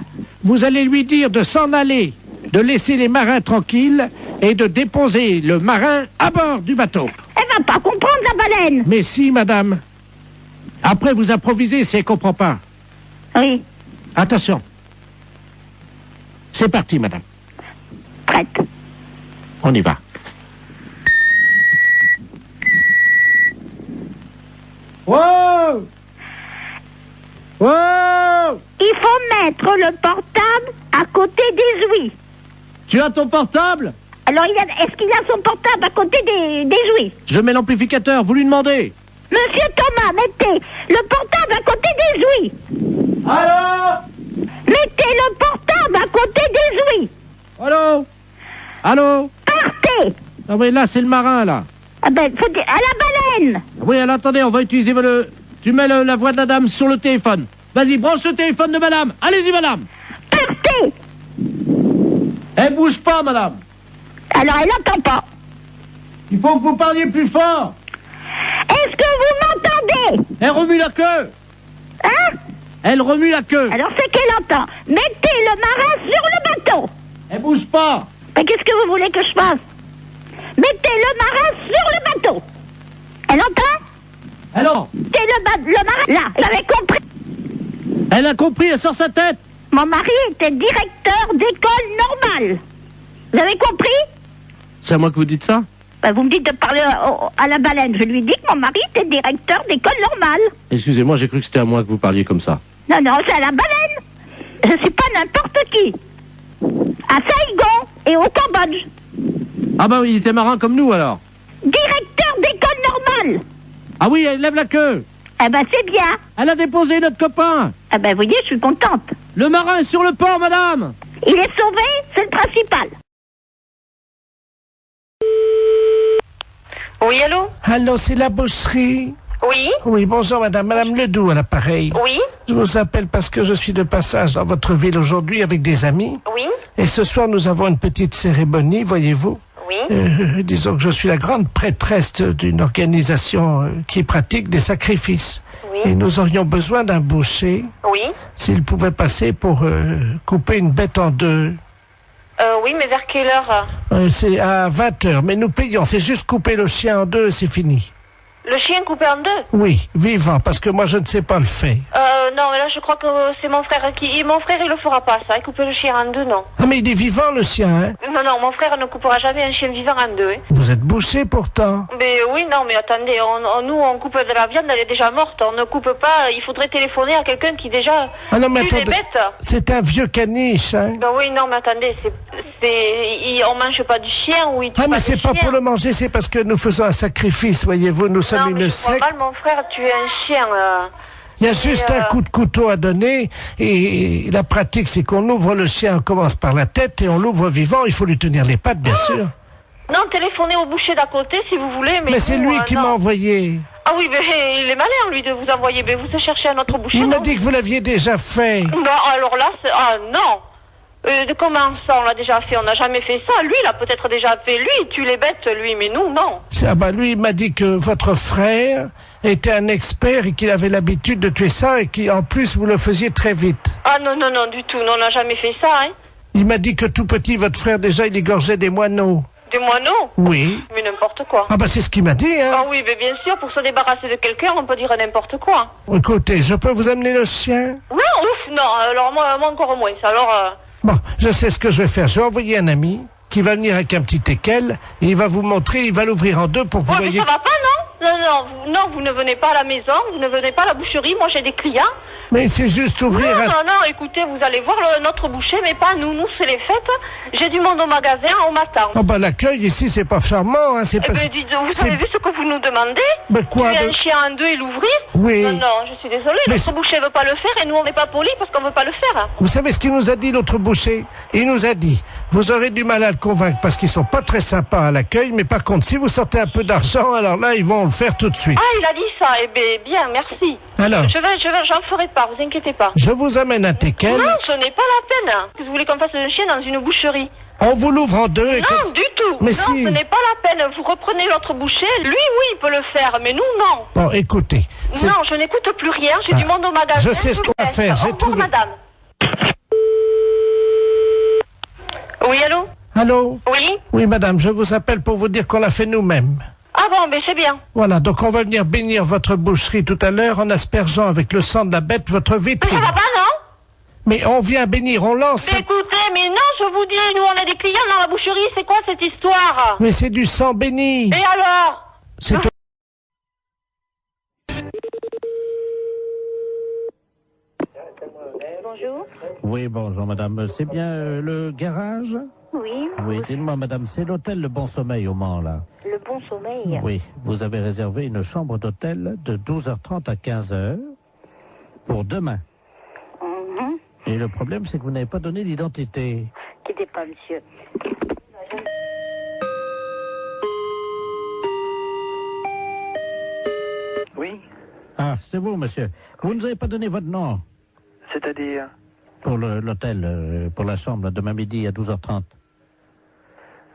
Vous allez lui dire de s'en aller, de laisser les marins tranquilles et de déposer le marin à bord du bateau. Elle va pas comprendre, la baleine. Mais si, madame. Après, vous improvisez si elle comprend pas. Oui. Attention. C'est parti, madame. Prête. On y va. Wow! Wow! Il faut mettre le portable à côté des ouïes. Tu as ton portable? Alors, est-ce qu'il a son portable à côté des ouïes? Je mets l'amplificateur, vous lui demandez. Monsieur Thomas, mettez le portable à côté des ouïes. Allô? Mettez le portable à côté des ouïes. Allô? Allô? Partez. Ah oui, là, c'est le marin, là. Ah ben, faut dire, à la baleine. Oui, alors attendez, on va utiliser Tu mets la voix de la dame sur le téléphone. Vas-y, branche le téléphone de madame. Allez-y, madame. Partez. Elle bouge pas, madame. Alors, elle n'entend pas. Il faut que vous parliez plus fort. Est-ce que vous m'entendez? Elle remue la queue. Hein? Elle remue la queue. Alors, c'est qu'elle entend. Mettez le marin sur le bateau. Elle bouge pas. Mais qu'est-ce que vous voulez que je fasse? Mettez le marin sur le bateau. Elle entend? Alors? Mettez le marin là. Vous avez compris? Elle a compris, elle sort sa tête. Mon mari était directeur d'école normale. Vous avez compris? C'est à moi que vous dites ça? Ben, vous me dites de parler à la baleine. Je lui dis que mon mari était directeur d'école normale. Excusez-moi, j'ai cru que c'était à moi que vous parliez comme ça. Non, non, c'est à la baleine. Je suis pas n'importe qui. À Saigon et au Cambodge. Ah bah oui, il était marin comme nous alors. Directeur d'école normale. Ah oui, elle lève la queue. Eh ben, c'est bien. Elle a déposé notre copain. Eh ben, vous voyez, je suis contente. Le marin est sur le port, madame. Il est sauvé, c'est le principal. Oui, allô? Allô, c'est la boucherie. Oui? Oui, bonjour madame. Madame Ledoux à l'appareil. Oui? Je vous appelle parce que je suis de passage dans votre ville aujourd'hui avec des amis. Oui? Et ce soir, nous avons une petite cérémonie, voyez-vous. Oui? Disons que je suis la grande prêtresse d'une organisation qui pratique des sacrifices. Oui? Et nous aurions besoin d'un boucher. Oui? S'il pouvait passer pour couper une bête en deux. Oui, mais vers quelle heure? C'est à 20h, mais nous payons. C'est juste couper le chien en deux, c'est fini. Le chien coupé en deux? Oui, vivant, parce que moi je ne sais pas le faire. Non, mais là je crois que c'est mon frère qui... Mon frère il le fera pas ça, il couper le chien en deux, non. Ah mais il est vivant le chien, hein? Non, mon frère ne coupera jamais un chien vivant en deux. Hein. Vous êtes bouché pourtant. Mais oui, non, mais attendez, nous on coupe de la viande, elle est déjà morte, on ne coupe pas, il faudrait téléphoner à quelqu'un qui déjà ah non, mais tue les attendez, bêtes. c'est un vieux caniche, hein? Ben oui, non, mais attendez, on mange pas du chien ou il tue ah mais pas c'est du pas chien. pour le manger, c'est parce que nous faisons un sacrifice, voyez-vous, nous sommes non, mais une je crois secte. mal, mon frère tuer un chien. Il y a juste un coup de couteau à donner et la pratique c'est qu'on ouvre le chien, on commence par la tête et on l'ouvre vivant, il faut lui tenir les pattes bien sûr. Non, téléphonez au boucher d'à côté si vous voulez. Mais c'est lui qui m'a envoyé. Ah oui, mais il est malin lui de vous envoyer, mais vous cherchez un autre boucher. Il m'a dit que vous l'aviez déjà fait. Non, alors là, non. Comment ça, on l'a déjà fait? On n'a jamais fait ça. Lui, il a peut-être déjà fait. Lui, il tue les bêtes, lui, mais nous, non. Ah bah lui, il m'a dit que votre frère était un expert et qu'il avait l'habitude de tuer ça et qu'en plus, vous le faisiez très vite. Ah non, du tout. Non, on n'a jamais fait ça, hein. Il m'a dit que tout petit, votre frère, déjà, il égorgeait des moineaux. Des moineaux? Oui. Mais n'importe quoi. Ah bah c'est ce qu'il m'a dit, hein. Ah oui, mais bien sûr, pour se débarrasser de quelqu'un, on peut dire n'importe quoi. Écoutez, je peux vous amener le chien? Non, ouf, non. Alors moi encore moins. Alors... Bon, je sais ce que je vais faire. Je vais envoyer un ami qui va venir avec un petit teckel et il va vous montrer, il va l'ouvrir en deux pour que vous voyez... mais ça va pas, non? Non, vous ne venez pas à la maison, vous ne venez pas à la boucherie, moi j'ai des clients. Mais c'est juste ouvrir Non, écoutez, vous allez voir notre boucher, mais pas nous, c'est les fêtes. J'ai du monde au magasin, on m'attend. Oh bah l'accueil ici, c'est pas charmant, hein, c'est pas... Vous avez vu ce que vous nous demandez? Mais quoi tuer un chien en deux et l'ouvrir? Oui. Non, je suis désolée, notre boucher veut pas le faire et nous on n'est pas polis parce qu'on veut pas le faire. Vous savez ce qu'il nous a dit, l'autre boucher? Il nous a dit, vous aurez du mal à le convaincre parce qu'ils sont pas très sympas à l'accueil, mais par contre, si vous sortez un peu d'argent, alors là, ils vont le faire tout de suite. Ah, il a dit ça, bien, merci. Alors j'en ferai pas, vous inquiétez pas. Je vous amène un teckel. Non, ce n'est pas la peine. Vous voulez qu'on fasse un chien dans une boucherie? On vous l'ouvre en deux et... Non, du tout. Mais non, si... ce n'est pas la peine. Vous reprenez l'autre boucher. Lui, oui, il peut le faire, mais nous, non. Bon, écoutez... Non, je n'écoute plus rien. J'ai du monde au magasin. Je sais ce qu'on va faire. J'ai trouvé... madame. Oui, allô? Allô? Oui? Oui, madame, je vous appelle pour vous dire qu'on l'a fait nous-mêmes. Ah bon, mais c'est bien. Voilà, donc on va venir bénir votre boucherie tout à l'heure en aspergeant avec le sang de la bête votre vitrine. Mais ça va pas, non? Mais on vient bénir, on lance... Mais écoutez, mais non, je vous dis, nous on a des clients dans la boucherie, c'est quoi cette histoire? Mais c'est du sang béni. Et alors? C'est... Bonjour. Oui, bonjour madame. C'est bien le garage? Oui. Oui, dites-moi madame, c'est l'hôtel Le Bon Sommeil au Mans, là? Le Bon Sommeil? Oui, vous avez réservé une chambre d'hôtel de 12h30 à 15h pour demain. Et le problème, c'est que vous n'avez pas donné l'identité. Quittez pas, monsieur. Oui. Ah, c'est vous, monsieur. Vous ne nous avez pas donné votre nom? C'est-à-dire? Pour l'hôtel, pour la chambre, demain midi à 12h30.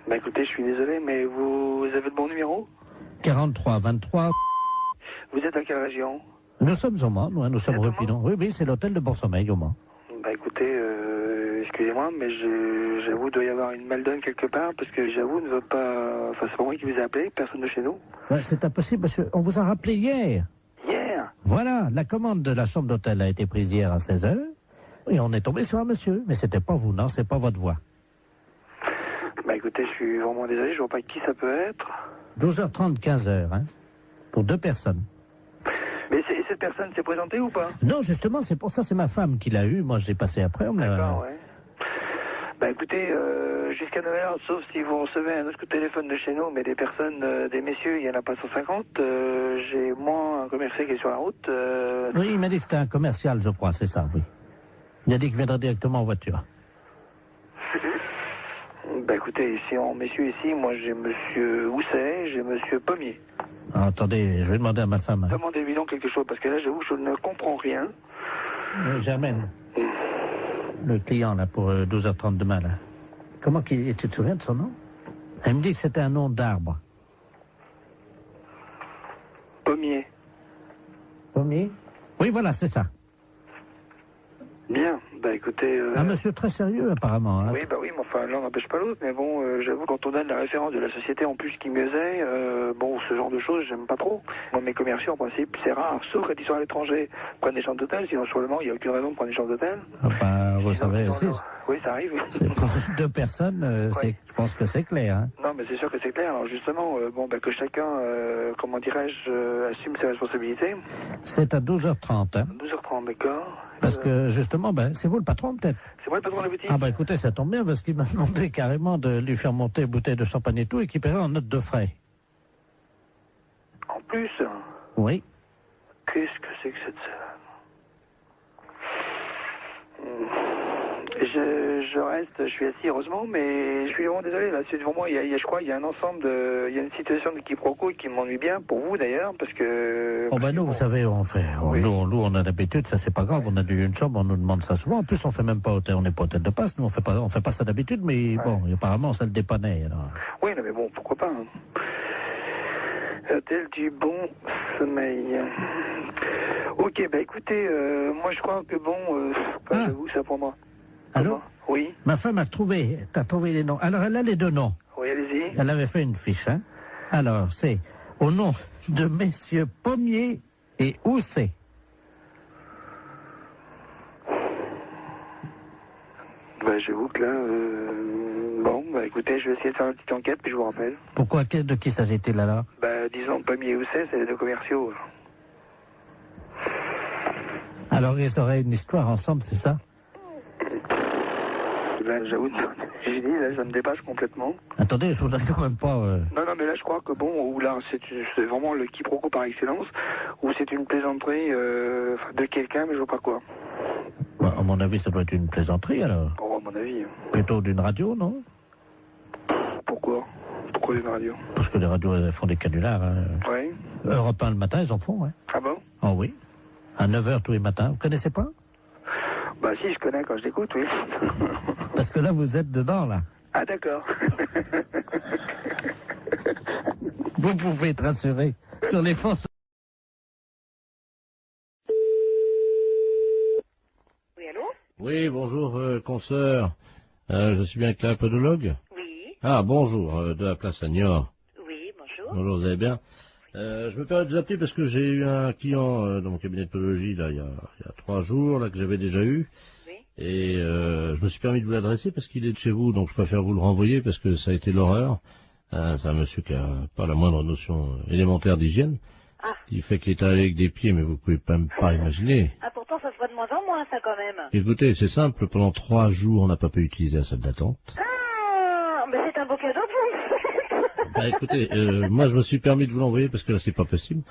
Bah écoutez, je suis désolé, mais vous avez le bon numéro? 43 23. Vous êtes à quelle région? Nous sommes au Mans, nous sommes rue Pinon. Oui, c'est l'hôtel de Bon Sommeil au Mans. Bah écoutez, excusez-moi, mais j'avoue, il doit y avoir une maldonne quelque part, parce que j'avoue, nous sommes pas... Enfin, c'est pas moi qui vous ai appelé, personne de chez nous. Ouais, c'est impossible, monsieur. On vous a rappelé hier. Hier? Voilà, la commande de la chambre d'hôtel a été prise hier à 16h. Et on est tombé sur un monsieur. Mais c'était pas vous, non, c'est pas votre voix. Bah écoutez, je suis vraiment désolé, je vois pas qui ça peut être. 12h30, 15h, hein, pour 2 personnes. Mais cette personne s'est présentée ou pas? Non, justement, c'est pour ça, c'est ma femme qui l'a eu. Moi, je l'ai passé après. D'accord, ouais. Bah écoutez, jusqu'à Noël, sauf si vous recevez un autre coup de téléphone de chez nous, mais des personnes, des messieurs, il n'y en a pas 150. J'ai moi un commercial qui est sur la route. Oui, il m'a dit que c'était un commercial, je crois, c'est ça, oui. Il a dit qu'il viendrait directement en voiture. Bah écoutez, ici en messieurs ici, moi j'ai monsieur Housset, j'ai monsieur Pommier. Ah, attendez, je vais demander à ma femme. Hein. Demandez-lui donc quelque chose, parce que là j'avoue que je ne comprends rien. Germaine, le client là pour 12h30 demain là. Comment tu te souviens de son nom? Elle me dit que c'était un nom d'arbre. Pommier. Pommier? Oui, voilà, c'est ça. Bien, bah écoutez... Un monsieur très sérieux apparemment. Hein. Oui, bah oui, mais enfin l'un n'empêche pas l'autre, mais bon, j'avoue quand on donne la référence de la société en plus qui mieux est, bon, ce genre de choses, j'aime pas trop. Moi, mes commerciaux, en principe, c'est rare, sauf quand ils sont à l'étranger, prennent des chambres d'hôtel, sinon sur le moment, il n'y a aucune raison de prendre des chambres d'hôtel. Ah bah, vous savez, si. Oui, ça arrive. C'est pour 2 personnes, je pense que c'est clair. Hein. Non, mais c'est sûr que c'est clair. Alors justement, bon, bah, que chacun, comment dirais-je, assume ses responsabilités. C'est à 12h30. Hein. 12h30, d'accord. Parce que justement, ben, c'est vous le patron peut-être? C'est moi le patron de la boutique. Ah bah écoutez, ça tombe bien parce qu'il m'a demandé carrément de lui faire monter une bouteille de champagne et tout et qu'il paierait en note de frais. En plus? Oui. Qu'est-ce que c'est que cette... Je reste, je suis assis heureusement, mais je suis vraiment désolé, là, c'est vraiment, je crois, il y a un ensemble de, il y a une situation de quiproquo qui m'ennuie bien, pour vous d'ailleurs, parce que... Oh ben nous, vous savez, on fait, oui. nous on a l'habitude, ça c'est pas grave, on a une chambre, on nous demande ça souvent, en plus on fait même pas hôtel, on n'est pas hôtel de passe, nous on fait pas ça d'habitude, mais bon, apparemment ça le dépannait, alors. Oui, non, mais bon, pourquoi pas, hein. Hôtel du bon sommeil. Ok, bah écoutez, moi je crois que bon, j'avoue, ça pour moi. Allô? Oui. Ma femme t'as trouvé les noms. Alors, elle a les 2 noms. Oui, allez-y. Elle avait fait une fiche, hein. Alors, c'est au nom de messieurs Pommier et Housset. Bah, j'avoue que là, bon, bah écoutez, je vais essayer de faire une petite enquête, puis je vous rappelle. Pourquoi? De qui s'agit-il là? Bah, disons, Pommier et Housset, c'est les 2 commerciaux. Alors, ils auraient une histoire ensemble, c'est ça? Là, j'avoue, j'ai dit, là, ça me dépasse complètement. Attendez, je voudrais quand même pas... Non, non, mais là, je crois que bon, ou là, c'est vraiment le quiproquo par excellence, ou c'est une plaisanterie de quelqu'un, mais je vois pas quoi. Bah, à mon avis, ça doit être une plaisanterie, alors. Oh, à mon avis. Plutôt d'une radio, non? Pourquoi? Pourquoi d'une radio? Parce que les radios, elles font des canulars. Hein. Oui. Europe 1 le matin, ils en font, hein. Ah bon? Oh oui. À 9h tous les matins. Vous connaissez pas? Bah si, je connais quand je l'écoute, oui. Parce que là, vous êtes dedans, là. Ah d'accord. Vous pouvez être rassuré sur les forces. Oui, allô? Oui, bonjour, consoeur. Je suis bien avec la podologue? Oui. Ah, bonjour, de la place Agnor. Oui, bonjour. Bonjour, vous allez bien? Je me permets de vous appeler parce que j'ai eu un client dans mon cabinet de podologie là, il y a 3 jours là, que j'avais déjà eu. Oui. Et je me suis permis de vous l'adresser parce qu'il est de chez vous, donc je préfère vous le renvoyer parce que ça a été l'horreur. C'est un monsieur qui a pas la moindre notion élémentaire d'hygiène. Ah. Il fait qu'il est allé avec des pieds, mais vous pouvez même pas imaginer. Ah, pourtant, ça se voit de moins en moins, ça, quand même. Écoutez, c'est simple, pendant 3 jours, on n'a pas pu utiliser la salle d'attente. Ah, mais c'est un beau cadeau pour vous. Bah écoutez, moi je me suis permis de vous l'envoyer parce que là c'est pas possible.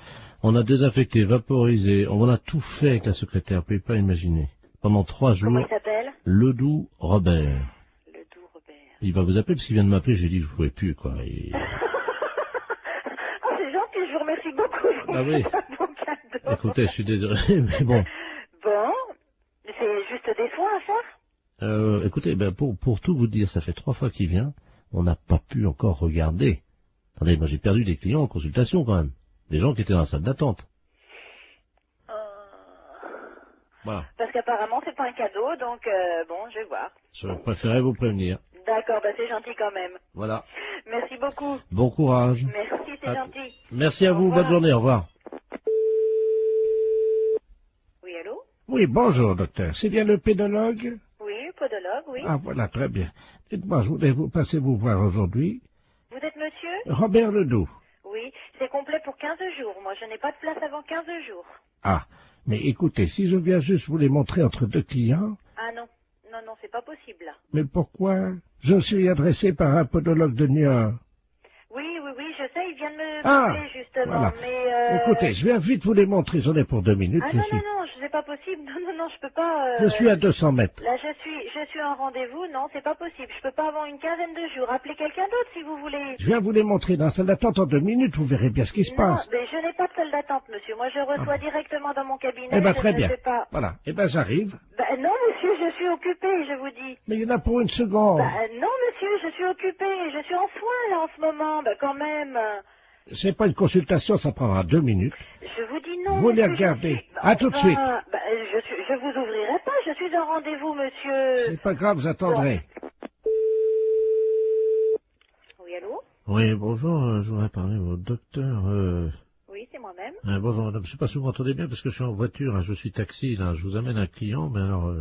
On a désinfecté, vaporisé, on a tout fait avec la secrétaire, vous pouvez pas imaginer. Pendant 3 jours. Comment il s'appelle? Ledoux Robert. Ledoux Robert. Il va vous appeler parce qu'il vient de m'appeler, j'ai dit que je pouvais plus quoi. Et... Oh, c'est gentil, je vous remercie beaucoup. Ah oui. C'est un beau cadeau. Écoutez, je suis désolé, mais bon. Bon, c'est juste des soins à faire? Écoutez, ben pour tout vous dire, ça fait 3 fois qu'il vient, on n'a pas pu encore regarder. Attendez, moi j'ai perdu des clients en consultation quand même. Des gens qui étaient dans la salle d'attente. Voilà. Parce qu'apparemment c'est pas un cadeau, donc bon, je vais voir. Je préférais vous prévenir. D'accord, bah c'est gentil quand même. Voilà. Merci beaucoup. Bon courage. Merci, c'est gentil. Merci à vous, bonne journée, au revoir. Oui, allô? Oui, bonjour, docteur. C'est bien le pédologue? Oui, podologue, oui. Ah, voilà, très bien. Dites-moi, je voulais vous passer vous voir aujourd'hui. Vous êtes monsieur? Robert Ledoux. Oui, c'est complet pour 15 jours. Moi, je n'ai pas de place avant 15 jours. Ah, mais écoutez, si je viens juste vous les montrer entre 2 clients... Ah non, non, c'est pas possible, là. Mais pourquoi? Je suis adressé par un podologue de Niort. Oui, je sais, il vient de me Ah, parler, justement, voilà. mais... Écoutez, je viens vite vous les montrer, j'en ai pour 2 minutes. Ah, non, c'est pas possible. Non, je peux pas... Je suis à 200 mètres. Là, je suis en rendez-vous, non, c'est pas possible. Je peux pas avoir une quinzaine de jours. Appelez quelqu'un d'autre, si vous voulez. Je viens vous les montrer dans la salle d'attente en 2 minutes, vous verrez bien ce qui se Non, passe. mais je n'ai pas de salle d'attente, monsieur. Moi, je reçois directement dans mon cabinet. Eh ben, je très ne bien. sais pas. Voilà. Eh ben, j'arrive. Non, monsieur, je suis occupée, je vous dis. Mais il y en a pour 1 seconde. Non, monsieur, je suis occupée. Je suis en soins, là, en ce moment. Quand même. C'est pas une consultation, ça prendra 2 minutes. Je vous dis non. Vous les monsieur, regardez. À tout de suite. Je vous ouvrirai pas. Je suis en rendez-vous, monsieur. C'est pas grave, vous attendrez. Oui, allô? Oui, bonjour, je voudrais parler au docteur... Oui, c'est moi-même. Bonjour madame, je sais pas si vous m'entendez bien parce que je suis en voiture, je suis taxi, là, je vous amène un client, mais alors...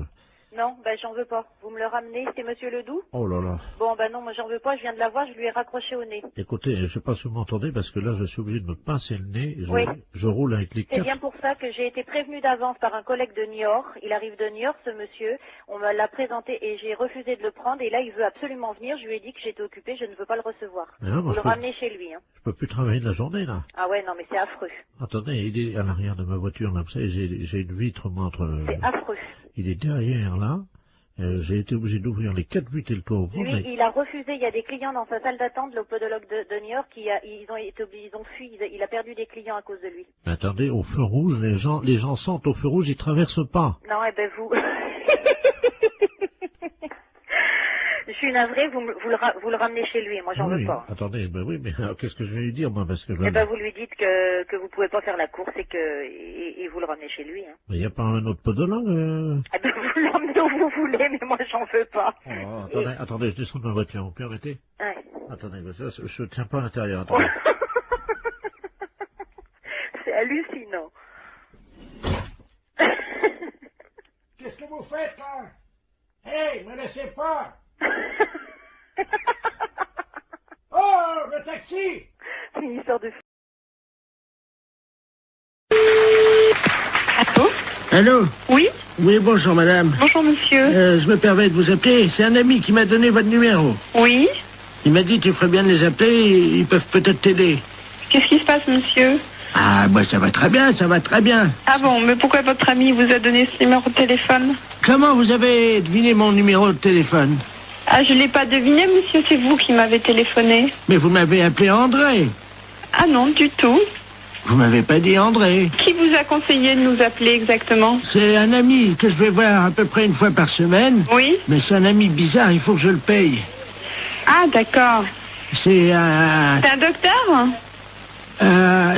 Non, j'en veux pas. Vous me le ramenez, c'est monsieur Ledoux? Oh là là. Bon, non, moi j'en veux pas, je viens de la voir, je lui ai raccroché au nez. Écoutez, je sais pas si vous m'entendez parce que là, je suis obligé de me pincer le nez, Oui. je roule avec les C'est quatre... bien pour ça que j'ai été prévenue d'avance par un collègue de Niort. Il arrive de Niort, ce monsieur. On me l'a présenté et j'ai refusé de le prendre. Et là, il veut absolument venir. Je lui ai dit que j'étais occupée, je ne veux pas le recevoir. Mais non, Vous le ramenez chez lui. Hein. Je peux plus travailler de la journée, là. Ah ouais, non, mais c'est affreux. Attendez, il est à l'arrière de ma voiture, là, vous savez, j'ai une vitre, moi, entre... C'est affreux. Il est derrière, là. J'ai été obligé d'ouvrir les 4 vitres et le toit ouvert. Lui, il a refusé. Il y a des clients dans sa salle d'attente, le podologue de Niort, ils ont fui. Il a perdu des clients à cause de lui. Mais attendez, au feu rouge, les gens sentent au feu rouge, ils traversent pas. Non, vous... Je suis navrée, vous le ramenez chez lui, moi j'en veux pas. Attendez, oui, mais qu'est-ce que je vais lui dire, moi, parce que... vous lui dites que vous pouvez pas faire la course et vous le ramenez chez lui. Hein. Mais il n'y a pas un autre podologue vous l'emmenez où vous voulez, mais moi j'en veux pas. Attendez, je descends de ma voiture, vous permettez? Ouais. Attendez, je tiens pas à l'intérieur, attendez. C'est hallucinant. Qu'est-ce que vous faites, là? Hey, me laissez pas! Oh, le taxi! C'est une histoire de... Allô? Oui? Oui, bonjour madame. Bonjour monsieur. Je me permets de vous appeler. C'est un ami qui m'a donné votre numéro. Oui? Il m'a dit tu ferais bien de les appeler, ils peuvent peut-être t'aider. Qu'est-ce qui se passe monsieur? Ah, moi ça va très bien, ça va très bien. Ah bon, mais pourquoi votre ami vous a donné ce numéro de téléphone? Comment vous avez deviné mon numéro de téléphone? Ah, je l'ai pas deviné monsieur, c'est vous qui m'avez téléphoné. Mais vous m'avez appelé André. Ah non, du tout. Vous m'avez pas dit André. Qui vous a conseillé de nous appeler exactement? C'est un ami que je vais voir à peu près 1 fois par semaine. Oui? Mais c'est un ami bizarre, il faut que je le paye. Ah, d'accord. C'est un... C'est un docteur?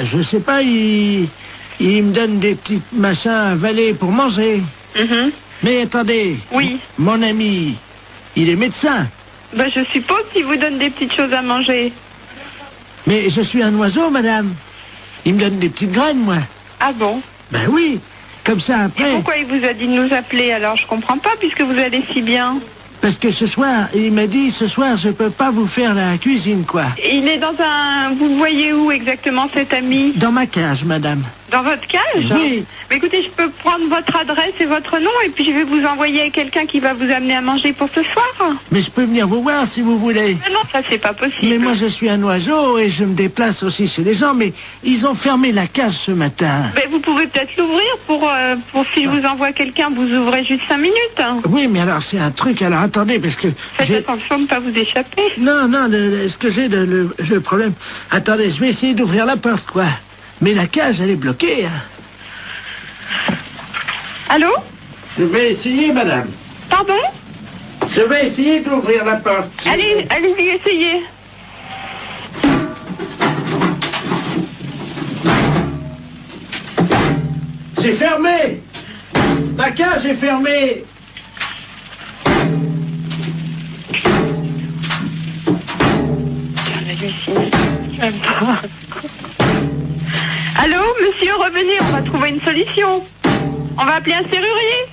Je sais pas, il me donne des petits machins à avaler pour manger. Mais attendez. Oui. Mon ami, il est médecin. Je suppose qu'il vous donne des petites choses à manger. Mais je suis un oiseau, madame. Il me donne des petites graines, moi. Ah bon? Ben oui, comme ça après... Et pourquoi il vous a dit de nous appeler alors? Je comprends pas puisque vous allez si bien. Parce que ce soir, il m'a dit, ce soir, je peux pas vous faire la cuisine, quoi. Il est dans un... Vous le voyez où exactement, cet ami? Dans ma cage, madame. Dans votre cage? Oui. Mais écoutez, je peux prendre votre adresse et votre nom et puis je vais vous envoyer quelqu'un qui va vous amener à manger pour ce soir. Mais je peux venir vous voir si vous voulez. Mais non, ça c'est pas possible. Mais moi je suis un oiseau et je me déplace aussi chez les gens, mais ils ont fermé la cage ce matin. Mais vous pouvez peut-être l'ouvrir pour si je vous envoie quelqu'un, vous ouvrez juste 5 minutes. Oui, mais alors c'est un truc, alors attendez, parce que... Faites attention de ne pas vous échapper. Non, ce que j'ai le problème... Attendez, je vais essayer d'ouvrir la porte, quoi. Mais la cage, elle est bloquée. Hein. Allô? Je vais essayer, madame. Pardon? Je vais essayer d'ouvrir la porte. Allez-y, essayez. C'est fermé. La cage est fermée. Allô, monsieur, revenez, on va trouver une solution. On va appeler un serrurier.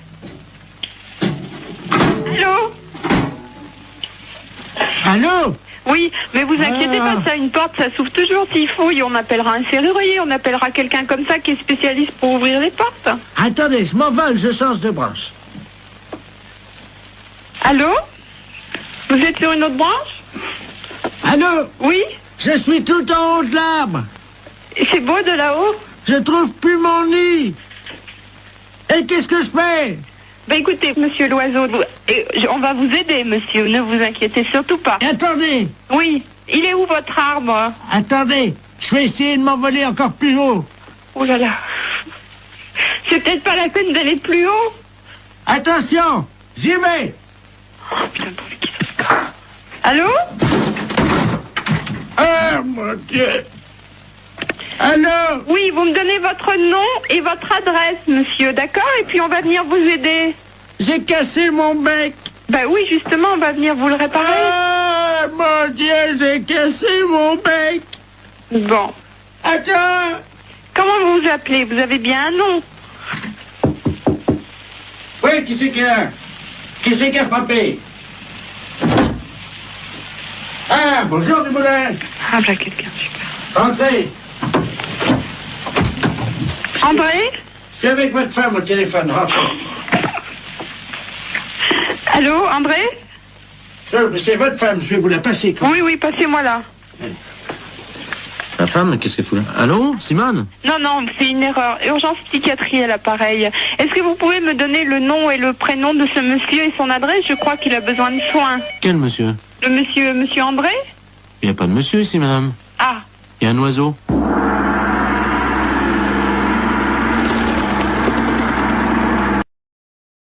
Allô? Allô? Oui, mais vous inquiétez pas, ça, une porte, ça s'ouvre toujours s'il faut. Et on appellera un serrurier, on appellera quelqu'un comme ça qui est spécialiste pour ouvrir les portes. Attendez, je m'envole, je change de branche. Allô? Vous êtes sur une autre branche? Allô? Oui? Je suis tout en haut de l'arbre. C'est beau de là-haut? Je trouve plus mon nid. Et qu'est-ce que je fais? Ben écoutez, monsieur l'oiseau, on va vous aider, monsieur, ne vous inquiétez surtout pas. Attendez. Oui, il est où votre arbre? Attendez, je vais essayer de m'envoler encore plus haut. Oh là là. C'est peut-être pas la peine d'aller plus haut. Attention, j'y vais. Oh putain, pourvu qu'il se passe. Allô? Ah, mon Dieu. Allô? Oui, vous me donnez votre nom et votre adresse, monsieur, d'accord? Et puis on va venir vous aider. J'ai cassé mon bec. Ben oui, justement, on va venir vous le réparer. Ah, mon Dieu, j'ai cassé mon bec. Bon. Attends. Comment vous vous appelez? Vous avez bien un nom? Oui, qui c'est qui a? Qui c'est qui a frappé? Ah, bonjour, Dumoulin. Ah, ben quelqu'un, super. Entrez. André? Je suis avec votre femme au téléphone, rentrez. Allô, André? C'est votre femme, je vais vous la passer. Oui, oui, passez-moi là. La femme, qu'est-ce qu'elle fout là? Allô, Simone? Non, non, c'est une erreur. Urgence psychiatrie à l'appareil. Est-ce que vous pouvez me donner le nom et le prénom de ce monsieur et son adresse? Je crois qu'il a besoin de soins. Quel monsieur? Le monsieur André? Il n'y a pas de monsieur ici, madame. Ah. Il y a un oiseau.